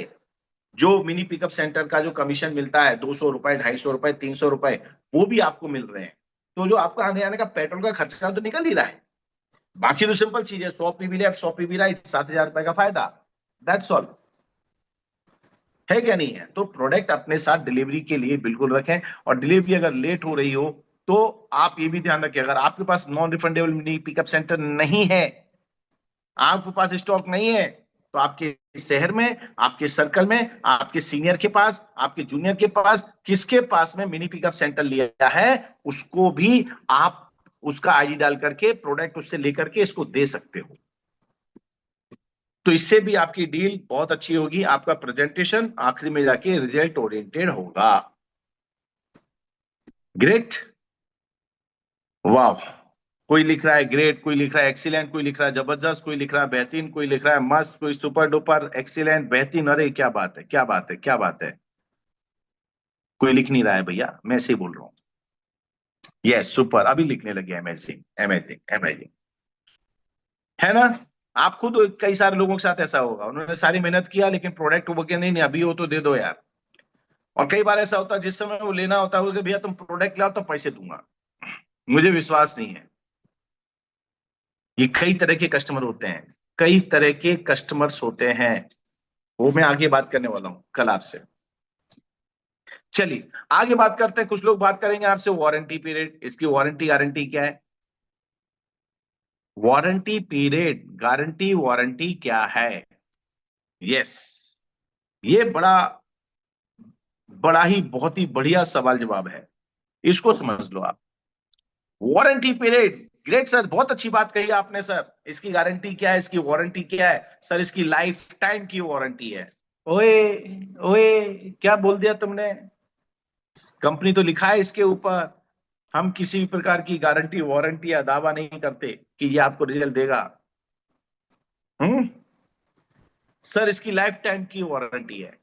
जो मिनी पिकअप सेंटर का जो कमीशन मिलता है, 200 रुपए, 250 रुपए, 300 रुपए, वो भी आपको मिल रहे हैं। तो जो आपका आने आने का पेट्रोल का खर्चा तो निकल ही रहा है। बाकी तो सिंपल चीज है, 100 पीवी लेफ्ट 100 पीवी राइट, 7,000 रुपए का फायदा, दैट्स ऑल। है क्या नहीं है। तो प्रोडक्ट अपने साथ डिलीवरी के लिए बिल्कुल रखें। और डिलीवरी अगर लेट हो रही हो, तो आप ये भी ध्यान रखें, अगर आपके पास non refundable mini pickup centre नहीं है, आपके पास स्टॉक नहीं है, तो आपके शहर में, आपके सर्कल में, आपके सीनियर के पास, आपके जूनियर के पास, किसके पास में मिनी पिकअप सेंटर लिया है, उसको भी आप उसका आईडी डाल करके प्रोडक्ट उससे लेकर के इसको दे सकते हो। तो इससे भी आपकी डील बहुत अच्छी होगी, आपका प्रेजेंटेशन आखिरी में जाके रिजल्ट ओरिएंटेड होगा। ग्रेट, वाह। कोई लिख रहा है ग्रेट, कोई लिख रहा है एक्सीलेंट, कोई लिख रहा है जबरदस्त, कोई लिख रहा है बेहतरीन, कोई लिख रहा है मस्त, कोई सुपर डुपर एक्सीलेंट बेहतरीन। अरे क्या बात है, क्या बात है, क्या बात है। कोई लिख नहीं रहा है भैया, मैं ऐसे ही बोल रहा हूँ। यस सुपर, अभी लिखने लगे अमेजिंग अमेजिंग अमेजिंग, है ना। आप खुद कई सारे लोगों के साथ ऐसा होगा, उन्होंने सारी मेहनत किया लेकिन प्रोडक्ट वो नहीं, नहीं अभी हो तो दे दो यार। और कई बार ऐसा होता है जिस समय वो लेना होता है उसके भैया तुम प्रोडक्ट लाओ तो पैसे दूंगा। मुझे विश्वास नहीं है। ये कई तरह के कस्टमर होते हैं, कई तरह के कस्टमर्स होते हैं, वो मैं आगे बात करने वाला हूं कल आपसे। चलिए आगे बात करते हैं। कुछ लोग बात करेंगे आपसे वारंटी पीरियड, इसकी वारंटी गारंटी क्या है। वारंटी पीरियड गारंटी वारंटी क्या है। यस, ये बड़ा बड़ा ही बहुत ही बढ़िया सवाल जवाब है, इसको समझ लो आप। वारंटी पीरियड, ग्रेट सर, बहुत अच्छी बात कही आपने सर। इसकी गारंटी क्या है, इसकी वारंटी क्या है सर। इसकी लाइफ टाइम की वारंटी है। ओए ओए, क्या बोल दिया तुमने। कंपनी तो लिखा है इसके ऊपर। हम किसी भी प्रकार की गारंटी वारंटी या दावा नहीं करते कि ये आपको रिजल्ट देगा। हम्म सर इसकी लाइफ टाइम की वारंटी है।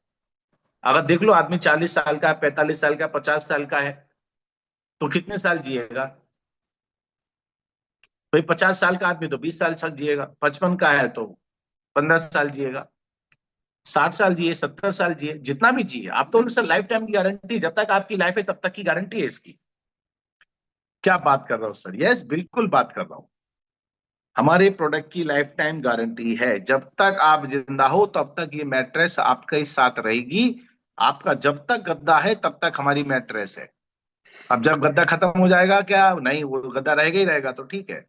अगर देख लो आदमी 40 साल का, 45 साल का, 50 साल का है तो कितने साल जिएगा। भाई 50 साल का आदमी तो 20 साल तक जिएगा, 55 का है तो 15 साल जिएगा, 60 साल जिए, 70 साल जिए, जितना भी जिए आप तो सर लाइफ टाइम की गारंटी, जब तक आपकी लाइफ है तब तक की गारंटी है इसकी। क्या बात कर रहा हूं सर, यस बिल्कुल बात कर रहा हूं। हमारे प्रोडक्ट की लाइफ टाइम गारंटी है, जब तक आप जिंदा हो तब तक ये मैट्रेस आपके साथ रहेगी। आपका जब तक गद्दा है तब तक हमारी मैट्रेस है। अब जब गद्दा खत्म हो जाएगा क्या, नहीं वो गद्दा रहेगा ही रहेगा तो ठीक है।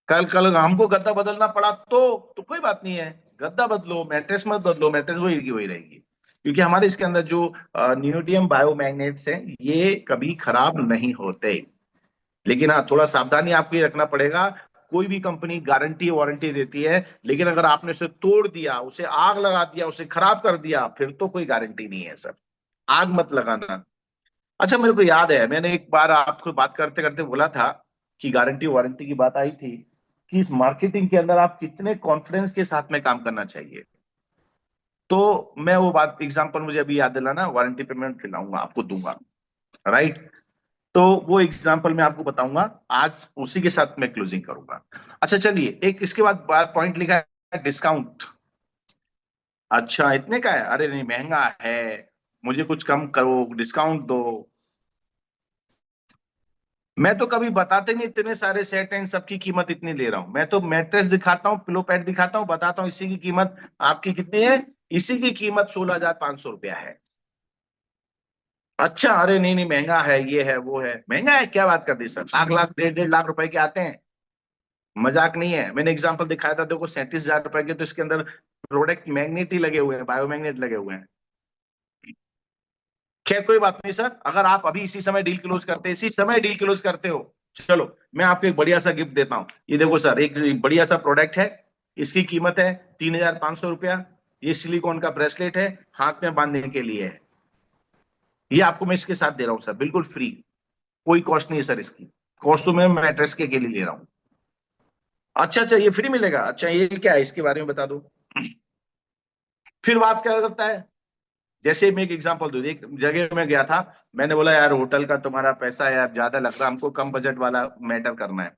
कल कल हमको गद्दा बदलना पड़ा तो कोई बात नहीं है, गद्दा बदलो मैट्रेस मत बदलो, मैट्रेस वही की वही रहेगी। क्योंकि हमारे इसके अंदर जो नियोडियम बायोमैग्नेट्स हैं ये कभी खराब नहीं होते। लेकिन हाँ थोड़ा सावधानी आपको ये रखना पड़ेगा। कोई भी कंपनी गारंटी वारंटी देती है, लेकिन अगर आपने उसे तोड़ दिया, उसे आग लगा दिया, उसे खराब कर दिया, फिर तो कोई गारंटी नहीं है सर। आग मत लगाना। अच्छा मेरे को याद है मैंने एक बार आपको बात करते करते बोला था कि गारंटी वारंटी की बात आई थी कि इस मार्केटिंग के अंदर आप कितने कॉन्फिडेंस के साथ में काम करना चाहिए। तो मैं वो बात एग्जांपल मुझे अभी याद दिलाना, वारंटी पे मैं खिलाऊंगा आपको दूंगा, राइट। तो वो एग्जांपल मैं आपको बताऊंगा आज, उसी के साथ मैं क्लोजिंग करूंगा। अच्छा चलिए, एक इसके बाद पॉइंट लिखा है डिस्काउंट। अच्छा इतने का है, अरे नहीं महंगा है, मुझे कुछ कम करो, डिस्काउंट दो। मैं तो कभी बताते नहीं इतने सारे सेट हैं, इन सबकी कीमत इतनी ले रहा हूं। मैं तो मैट्रेस दिखाता हूँ, पिलो पैड दिखाता हूँ, बताता हूँ इसी की कीमत आपकी कितनी है। इसी की कीमत 16,500 रुपया है। अच्छा अरे नहीं नहीं महंगा है, ये है वो है, महंगा है क्या बात कर दी सर, लाख लाख 1.5 लाख रुपए के आते हैं। मजाक नहीं है, मैंने एग्जांपल दिखाया था देखो 37,000 रुपए के, तो इसके अंदर प्रोडक्ट मैग्नेट ही लगे हुए हैं, बायोमैग्नेट लगे हुए हैं। खैर कोई बात नहीं सर, अगर आप अभी इसी समय डील क्लोज करते, इसी समय डील क्लोज करते हो, चलो मैं आपको एक बढ़िया सा गिफ्ट देता हूं। ये देखो सर, एक बढ़िया सा प्रोडक्ट है, इसकी कीमत है 3,500 रुपया। ये सिलिकॉन का ब्रेसलेट है, हाथ में बांधने के लिए है। ये आपको मैं इसके साथ दे रहा हूँ सर, बिल्कुल फ्री, कोई कॉस्ट नहीं है सर इसकी। कॉस्ट तो मैं मैट्रेस के लिए ले रहा हूँ। अच्छा अच्छा ये फ्री मिलेगा, अच्छा ये क्या है इसके बारे में बता दो। फिर बात क्या करता है, जैसे मैं एक एग्जांपल दूं, एक जगह में गया था, मैंने बोला यार होटल का तुम्हारा पैसा यार ज्यादा लग रहा है, हमको कम बजट वाला मैटर करना है।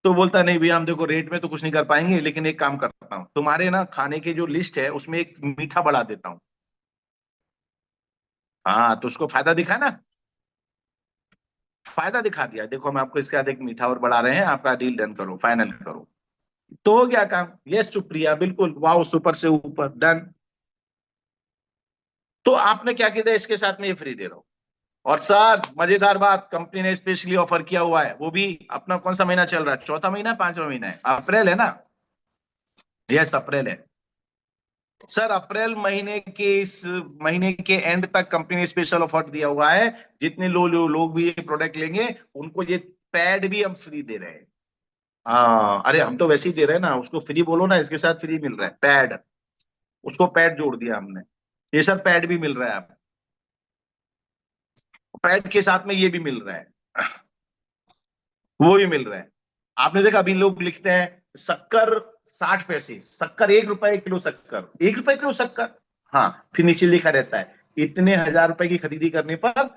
तो बोलता नहीं भैया हम देखो रेट में तो कुछ नहीं कर पाएंगे, लेकिन एक काम करता हूँ, तुम्हारे ना खाने की जो लिस्ट है उसमें एक मीठा बढ़ा देता हूँ। हाँ तो उसको फायदा दिखा ना, फायदा दिखा दिया, देखो हम आपको इसके बाद एक मीठा और बढ़ा रहे हैं, आपका डील डन करो, फाइनल करो। तो हो गया काम, यस सुप्रिया बिल्कुल, वाह सुपर से ऊपर, डन। तो आपने क्या किया, इसके साथ में ये फ्री दे रहा हूं। और सर मजेदार बात, कंपनी ने स्पेशली ऑफर किया हुआ है, वो भी अपना कौन सा महीना चल रहा है, चौथा महीना है, पांचवा महीना है, अप्रैल है ना। यस अप्रैल है सर, अप्रैल महीने के इस महीने के एंड तक कंपनी ने स्पेशल ऑफर दिया हुआ है। जितने लोग भी ये प्रोडक्ट लेंगे उनको ये पैड भी हम फ्री दे रहे हैं। हाँ, अरे हम तो वैसे ही दे रहे हैं ना, उसको फ्री बोलो ना, इसके साथ फ्री मिल रहा है पैड। उसको पैड जोड़ दिया हमने। ये सर पैड भी मिल रहा है आप, पैड के साथ में ये भी मिल रहा है, वो भी मिल रहा है। आपने देखा अभी लोग लिखते हैं शक्कर 60 पैसे, शक्कर 1 रुपए किलो, शक्कर 1 रुपए किलो शक्कर। हाँ, फिर नीचे लिखा रहता है इतने 1000 रुपए की खरीदी करने पर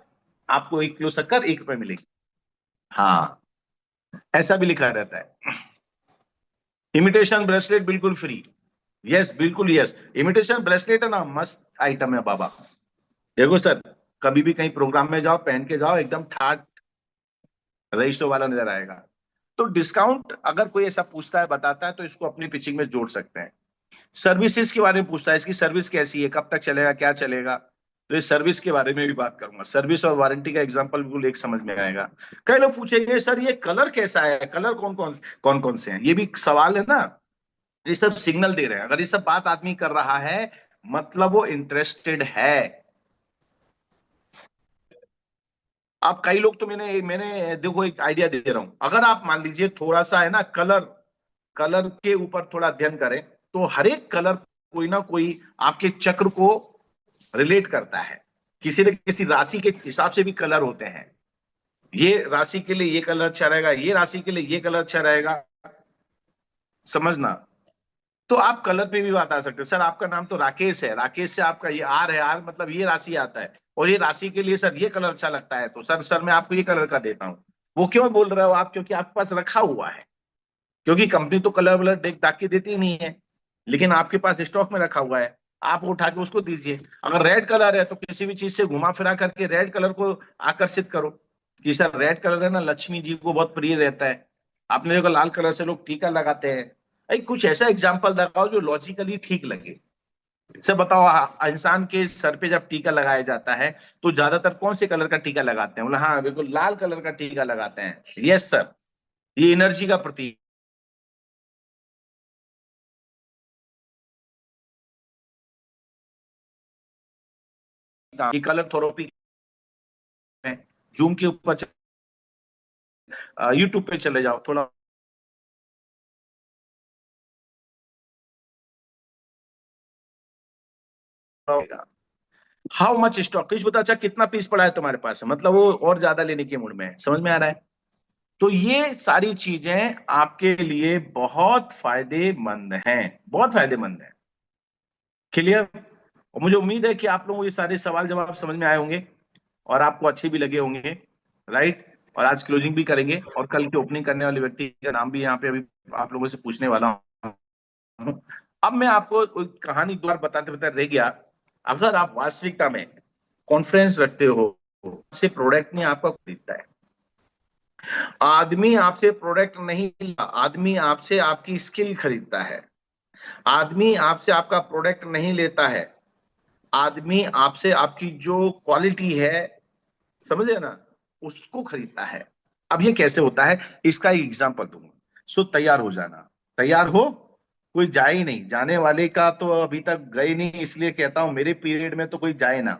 आपको 1 किलो शक्कर 1 रुपए मिलेगी। हाँ, ऐसा भी लिखा रहता है। इमिटेशन ब्रेसलेट बिल्कुल फ्री। यस, बिल्कुल यस। इमिटेशन ब्रेसलेट है ना, मस्त आइटम है बाबा। देखो सर, कभी भी कहीं प्रोग्राम में जाओ, पहन के जाओ, एकदम ठाट रईसों वाला नजर आएगा। तो डिस्काउंट अगर कोई ऐसा पूछता है, बताता है, तो इसको अपनी पिचिंग में जोड़ सकते हैं। सर्विसेज के बारे में पूछता है, इसकी सर्विस कैसी है, कब तक चलेगा, क्या चलेगा, तो इस सर्विस के बारे में भी बात करूंगा। सर्विस और वारंटी का एग्जांपल बिल्कुल एक समझ में आएगा। कई लोग पूछेंगे सर ये कलर कैसा है, कलर कौन कौन से हैं, ये भी सवाल है ना। ये सब सिग्नल दे रहे हैं, अगर ये सब बात आदमी कर रहा है मतलब वो इंटरेस्टेड है। आप कई लोग तो मैंने मैंने देखो एक आइडिया दे रहा हूं, अगर आप मान लीजिए थोड़ा सा है ना कलर, कलर के ऊपर थोड़ा अध्ययन करें, तो हर एक कलर कोई ना कोई आपके चक्र को रिलेट करता है। किसी न किसी राशि के हिसाब से भी कलर होते हैं। ये राशि के लिए ये कलर अच्छा रहेगा, ये राशि के लिए ये कलर अच्छा रहेगा, समझना। तो आप कलर पे भी बात आ सकते हैं। सर आपका नाम तो राकेश है, राकेश से आपका ये आर है, आर मतलब ये राशि आता है, और ये राशि के लिए सर ये कलर अच्छा लगता है, तो सर मैं आपको ये कलर का देता हूँ। वो क्यों बोल रहे हो आप, क्योंकि आपके पास रखा हुआ है। क्योंकि कंपनी तो कलर वलर देख दाख के देती ही नहीं है, लेकिन आपके पास स्टॉक में रखा हुआ है, आप उठा के उसको दीजिए। अगर रेड कलर है तो किसी भी चीज से घुमा फिरा करके रेड कलर को आकर्षित करो, कि सर रेड कलर है ना, लक्ष्मी जी को बहुत प्रिय रहता है। आपने देखो लाल कलर से लोग टीका लगाते हैं। भाई कुछ ऐसा एग्जाम्पल लगाओ जो लॉजिकली ठीक लगे। से बताओ, इंसान के सर पे जब टीका लगाया जाता है तो ज्यादातर कौन से कलर का टीका लगाते हैं, बोले हाँ बिल्कुल लाल कलर का टीका लगाते हैं। यस सर, ये एनर्जी का प्रतीक है। ये कलर थेरेपी है। जूम के ऊपर, यूट्यूब पे चले जाओ थोड़ा। हाउ मच स्टॉक, कुछ बता, अच्छा कितना पीस पड़ा है तुम्हारे पास, मतलब वो और ज्यादा लेने के मूड में है, समझ में आ रहा है। तो ये सारी चीजें आपके लिए बहुत फायदेमंद हैं, बहुत फायदेमंद है। क्लियर। और मुझे उम्मीद है कि आप लोगों को ये सारे सवाल जवाब समझ में आए होंगे और आपको अच्छे भी लगे होंगे, राइट। और आज क्लोजिंग भी करेंगे और कल की ओपनिंग करने वाले व्यक्ति का नाम भी यहाँ पे अभी आप लोगों से पूछने वाला हूँ। अब मैं आपको एक कहानी द्वारा बताते बताते रह गया। अगर आप वास्तविकता में कॉन्फ्रेंस रखते हो, से प्रोडक्ट नहीं आपका खरीदता है। आदमी आपसे प्रोडक्ट नहीं, आदमी आपसे आपकी स्किल खरीदता है। आदमी आपसे आपका प्रोडक्ट नहीं लेता है। आदमी आपसे आपकी जो क्वालिटी है, समझे ना, उसको खरीदता है। अब ये कैसे होता है, इसका एक एग्जांपल दूंगा। सो तैयार हो जाना, तैयार हो, कोई जाए ही नहीं, जाने वाले का तो अभी तक गए नहीं, इसलिए कहता हूं मेरे पीरियड में तो कोई जाए ना,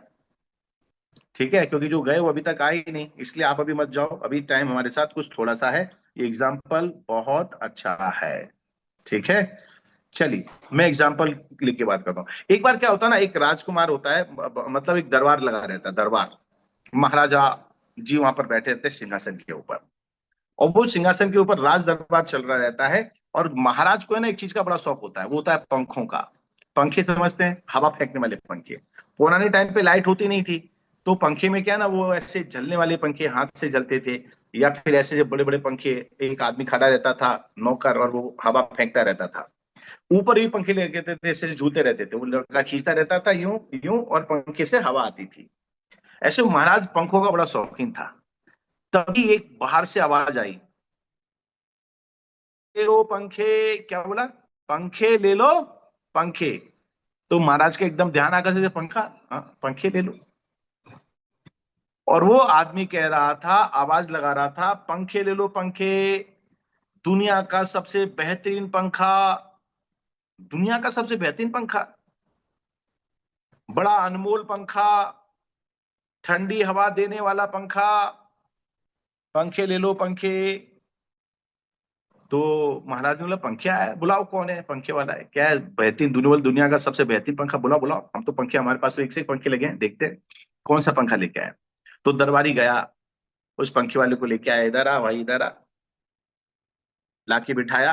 ठीक है, क्योंकि जो गए वो अभी तक आए ही नहीं, इसलिए आप अभी मत जाओ, अभी टाइम हमारे साथ कुछ थोड़ा सा है। ये एग्जाम्पल बहुत अच्छा है, ठीक है। चलिए मैं एग्जाम्पल लिख के बात करता हूँ। एक बार क्या होता है ना, एक राजकुमार होता है, मतलब एक दरबार लगा रहता है, दरबार, महाराजा जी वहां पर बैठे रहते हैं सिंहासन के ऊपर, और वो सिंहासन के ऊपर राज दरबार चल रहा रहता है। और महाराज को है ना एक चीज का बड़ा शौक होता है, वो होता है पंखों का। पंखे समझते हैं, हवा फेंकने वाले पंखे। पुराने टाइम पे लाइट होती नहीं थी, तो पंखे में क्या है ना, वो ऐसे जलने वाले पंखे हाथ से जलते थे, या फिर ऐसे जो बड़े बड़े पंखे, एक आदमी खड़ा रहता था नौकर, और वो हवा फेंकता रहता था। ऊपर भी पंखे लगे थे, ऐसे झूलते रहते थे, वो लड़का खींचता रहता था यूं यूं, और पंखे से हवा आती थी। ऐसे महाराज पंखों का बड़ा शौकीन था। तभी एक बाहर से आवाज आई, ले लो पंखे, क्या बोला, पंखे ले लो, पंखे। तो महाराज का एकदम ध्यान आकर से, पंखा, हाँ पंखे ले लो। और वो आदमी कह रहा था, आवाज लगा रहा था, पंखे ले लो पंखे, दुनिया का सबसे बेहतरीन पंखा, दुनिया का सबसे बेहतरीन पंखा, बड़ा अनमोल पंखा, ठंडी हवा देने वाला पंखा, पंखे ले लो पंखे। तो महाराज ने बोला पंखे आया, बुलाओ कौन है पंखे वाला है, क्या है, बेहतरीन दुनिया का सबसे बेहतरीन पंखा, बुलाओ बुलाओ, हम तो पंखे, हमारे पास तो एक से एक पंखे लगे हैं, देखते हैं कौन सा पंखा लेके आए। तो दरबारी गया, उस पंखे वाले को लेके आया, इधर आ भाई इधर आ, लाके बिठाया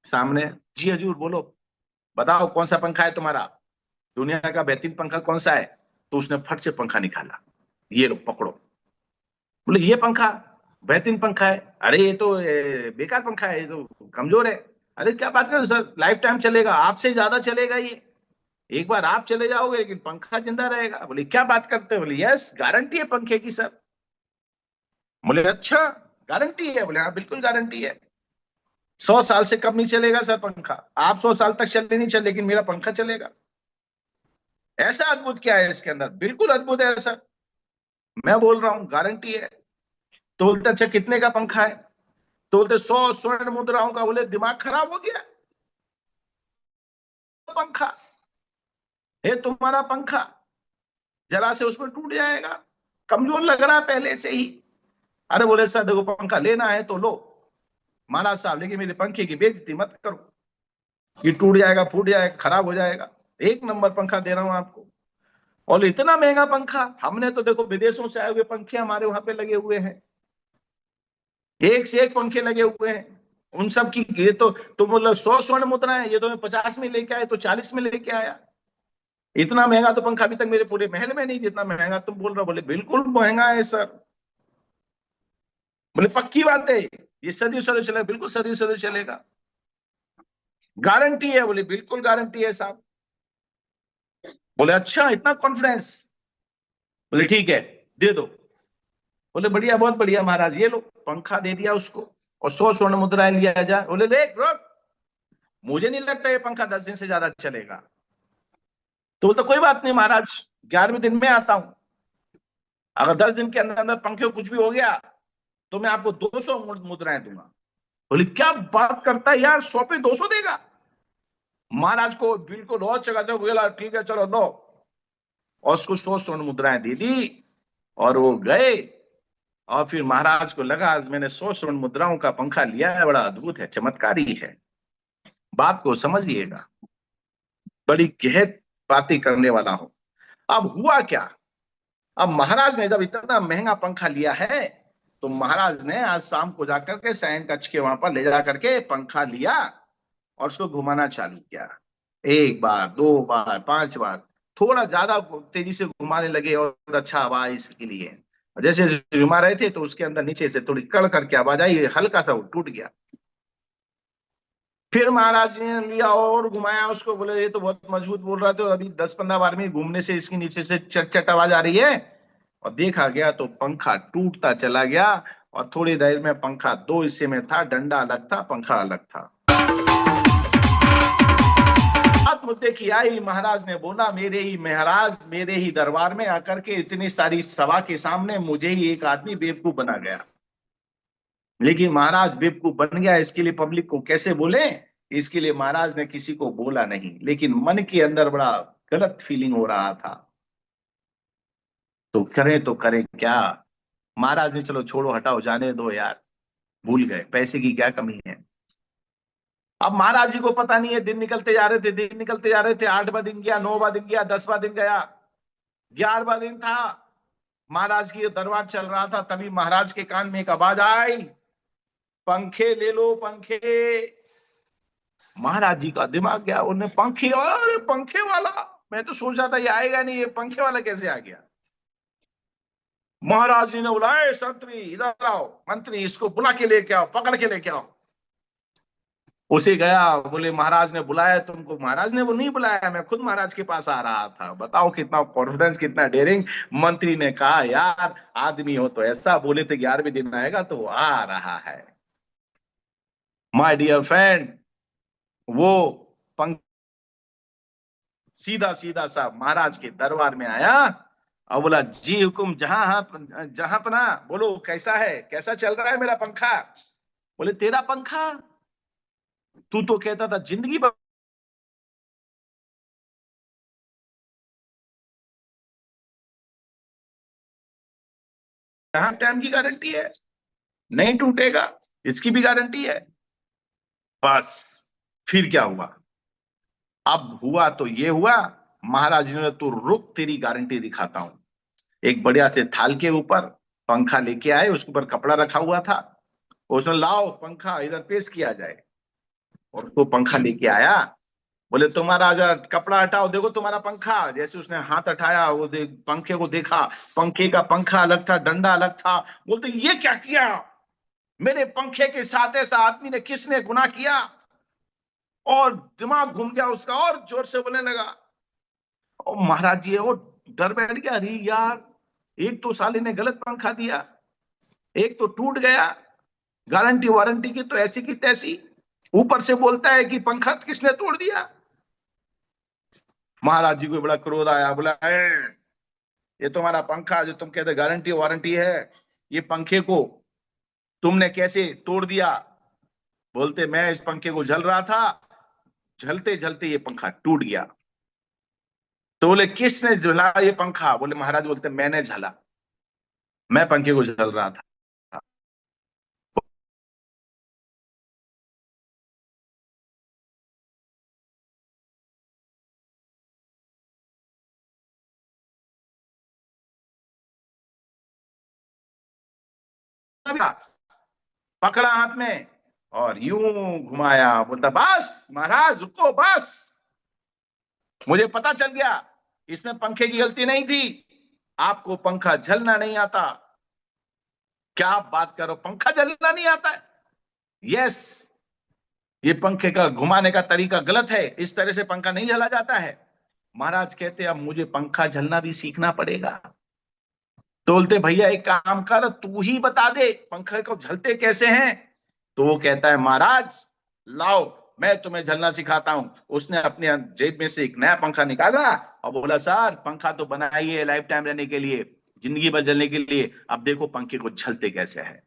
सामने। जी हजूर बोलो, बताओ कौन सा पंखा है तुम्हारा, दुनिया का बेहतरीन पंखा कौन सा है। तो उसने फट से पंखा निकाला, ये लो पकड़ो। बोले ये पंखा बेहतरीन पंखा है, अरे ये तो बेकार पंखा है, ये तो कमजोर है। अरे क्या बात कर रहे हो सर, लाइफ टाइम चलेगा, आपसे ज्यादा चलेगा ये, एक बार आप चले जाओगे लेकिन पंखा जिंदा रहेगा। बोले क्या बात करते हो, बोले यस गारंटी है पंखे की सर। बोले अच्छा गारंटी है, बोले हाँ बिल्कुल गारंटी है, 100 साल से कम नहीं चलेगा सर पंखा, आप 100 साल तक चले नहीं चले लेकिन मेरा पंखा चलेगा। ऐसा अद्भुत क्या है इसके अंदर, बिल्कुल अद्भुत है सर, मैं बोल रहा हूँ गारंटी है। तो बोलते अच्छा कितने का पंखा है, तो बोलते 100 स्वर्ण मुद्राओं का। बोले दिमाग खराब हो गया, पंखा है तुम्हारा पंखा, जरा से उसमें टूट जाएगा, कमजोर लग रहा है पहले से ही। अरे बोले सर देखो पंखा लेना है तो लो महाराज साहब, लेकिन मेरे पंखे की बेइज्जती मत करो, ये टूट जाएगा फूट जाएगा खराब हो जाएगा, एक नंबर पंखा दे रहा हूं आपको। और इतना महंगा पंखा, हमने तो देखो विदेशों से आए हुए पंखे हमारे वहां पे लगे हुए हैं, एक से एक पंखे लगे हुए हैं, उन सब की ये तो तुम मतलब 100 स्वर्ण मुद्रा है, ये तो मैं 50 में लेके आया तो 40 में लेके आया, इतना महंगा तो पंखा अभी तक मेरे पूरे महल में नहीं जितना महंगा तुम बोल रहे हो। बोले बिल्कुल महंगा है सर। बोले पक्की बात है, ये सदी सदी चलेगा, बिल्कुल सदी सदी चलेगा, गारंटी है। बोले बिल्कुल गारंटी है साहब। बोले अच्छा इतना कॉन्फिडेंस। बोले ठीक है दे दो। बोले बढ़िया बहुत बढ़िया महाराज, ये लो पंखा दे दिया उसको, और 100 स्वर्ण मुद्राएं लिया जाए। बोले रे रुक, मुझे नहीं लगता ये पंखा 10 दिन से ज्यादा चलेगा। तो बोलता कोई बात नहीं महाराज, 11वें दिन में आता हूं, अगर 10 दिन के अंदर अंदर पंखे को कुछ भी हो गया तो मैं आपको 200 मुद्राएं दूंगा। बोले क्या बात करता है यार, 100 पे 200 देगा। महाराज को बिल्कुल और चकाचक बोला ठीक है चलो लो, और उसको 100 स्वर्ण मुद्राएं दे दी, और वो गए। और फिर महाराज को लगा आज मैंने 100 स्वर्ण मुद्राओं का पंखा लिया है, बड़ा अद्भुत है चमत्कारी है। बात को समझिएगा, बड़ी गहन बातें करने वाला हूं। अब हुआ क्या, अब महाराज ने जब इतना महंगा पंखा लिया है, तो महाराज ने आज शाम को जाकर के शयन कक्ष के वहां पर ले जा करके पंखा लिया और उसको घुमाना चालू किया, एक बार दो बार 5 बार, थोड़ा ज्यादा तेजी से घुमाने लगे और अच्छा आवाज इसके लिए। जैसे जैसे घुमा रहे थे तो उसके अंदर नीचे से थोड़ी कड़ करके आवाज आई, हल्का सा वो टूट गया। फिर महाराज ने लिया और घुमाया उसको, बोले ये तो बहुत मजबूत बोल रहा था, अभी 10-15 बार में घूमने से इसके नीचे से चट चट आवाज आ रही है। और देखा गया तो पंखा टूटता चला गया, और थोड़ी देर में पंखा दो हिस्से में था, डंडा अलग था पंखा अलग था। बात मुद्दे की आई, महाराज ने बोला मेरे ही महाराज मेरे ही दरबार में आकर के इतनी सारी सभा के सामने मुझे ही एक आदमी बेवकूफ बना गया, लेकिन महाराज बेवकूफ बन गया इसके लिए पब्लिक को कैसे बोले, इसके लिए महाराज ने किसी को बोला नहीं, लेकिन मन के अंदर बड़ा गलत फीलिंग हो रहा था। तो करें क्या, महाराज ने चलो छोड़ो हटाओ जाने दो यार, भूल गए, पैसे की क्या कमी है। अब महाराज जी को पता नहीं है, दिन निकलते जा रहे थे, दिन निकलते जा रहे थे, 8वां दिन गया, 9वां दिन गया, 10वां दिन गया, 11वां दिन था, महाराज की दरबार चल रहा था, तभी महाराज के कान में एक आवाज आई, पंखे ले लो पंखे। महाराज जी का दिमाग गया, उन्हें पंखे, अरे पंखे वाला, मैं तो सोच रहा था ये आएगा नहीं, ये पंखे वाला कैसे आ गया। महाराज जी ने बुलाए संतरी इधर आओ, मंत्री इसको बुला के लेके आओ, पकड़ के लेके आओ। उसे गया, बोले महाराज ने बुलाया तुमको, महाराज ने वो नहीं बुलाया, मैं खुद महाराज के पास आ रहा था। बताओ कितना कॉन्फिडेंस कितना डेयरिंग। मंत्री ने कहा यार आदमी हो तो ऐसा, बोले थे 11वें दिन आएगा तो वो आ रहा है। माय डियर फ्रेंड, वो पंख सीधा सीधा सा महाराज के दरबार में आया और बोला जी हुकुम, जहां पना, बोलो कैसा है, कैसा चल रहा है मेरा पंखा। बोले तेरा पंखा, तू तो कहता था जिंदगी भर टाइम की गारंटी है। नहीं टूटेगा, इसकी भी गारंटी है। बस फिर क्या हुआ? अब हुआ तो ये हुआ, महाराज जी ने तो रुक तेरी गारंटी दिखाता हूं। एक बढ़िया से थाल के ऊपर पंखा लेके आए, उसके ऊपर कपड़ा रखा हुआ था। उसने लाओ पंखा इधर पेश किया जाए, और उसको पंखा लेके आया। बोले तुम्हारा अगर कपड़ा हटाओ, देखो तुम्हारा पंखा। जैसे उसने हाथ हटाया, वो पंखे को देखा, पंखे का पंखा अलग था, डंडा अलग था। बोलते ये क्या किया? मेरे पंखे के साथ ऐसा आदमी ने किसने गुनाह किया? और दिमाग घूम गया उसका, और जोर से बोलने लगा। और महाराज जी वो डर बैठ गया, अरे यार, एक तो साले ने गलत पंखा दिया, एक तो टूट गया, गारंटी वारंटी की तो ऐसी की तैसी, ऊपर से बोलता है कि पंखा किसने तोड़ दिया। महाराज जी को बड़ा क्रोध आया, बोला ये तुम्हारा पंखा जो तुम कहते गारंटी वारंटी है, ये पंखे को तुमने कैसे तोड़ दिया? बोलते मैं इस पंखे को झल रहा था, झलते झलते ये पंखा टूट गया। तो बोले किसने झला ये पंखा? बोले महाराज बोलते मैंने झला, मैं पंखे को झल रहा था। पकड़ा हाथ में और यूं घुमाया, बोलता बस महाराज रुको, बस मुझे पता चल गया, इसमें पंखे की गलती नहीं थी, आपको पंखा झलना नहीं आता। क्या आप बात करो, पंखा झलना नहीं आता है? यस, ये पंखे का घुमाने का तरीका गलत है, इस तरह से पंखा नहीं झला जाता है। महाराज कहते अब मुझे पंखा झलना भी सीखना पड़ेगा। तो बोलते भैया एक काम कर, तू ही बता दे पंखे को झलते कैसे हैं। तो वो कहता है महाराज लाओ मैं तुम्हें झलना सिखाता हूं। उसने अपने जेब में से एक नया पंखा निकाला और बोला सर पंखा तो बनाई है लाइफ टाइम रहने के लिए, जिंदगी भर जलने के लिए, अब देखो पंखे को झलते कैसे है।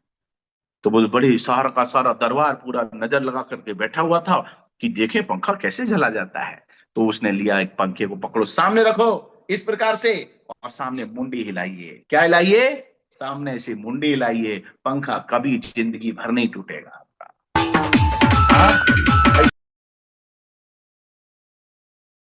तो बोले बड़ी सारा का सारा दरबार पूरा नजर लगा करके बैठा हुआ था कि देखें पंखा कैसे झला जाता है। तो उसने लिया, एक पंखे को पकड़ो, सामने रखो इस प्रकार से, और सामने मुंडी हिलाइए। क्या हिलाइए? सामने से मुंडी हिलाइए, पंखा कभी जिंदगी भर नहीं टूटेगा आपका। हाँ?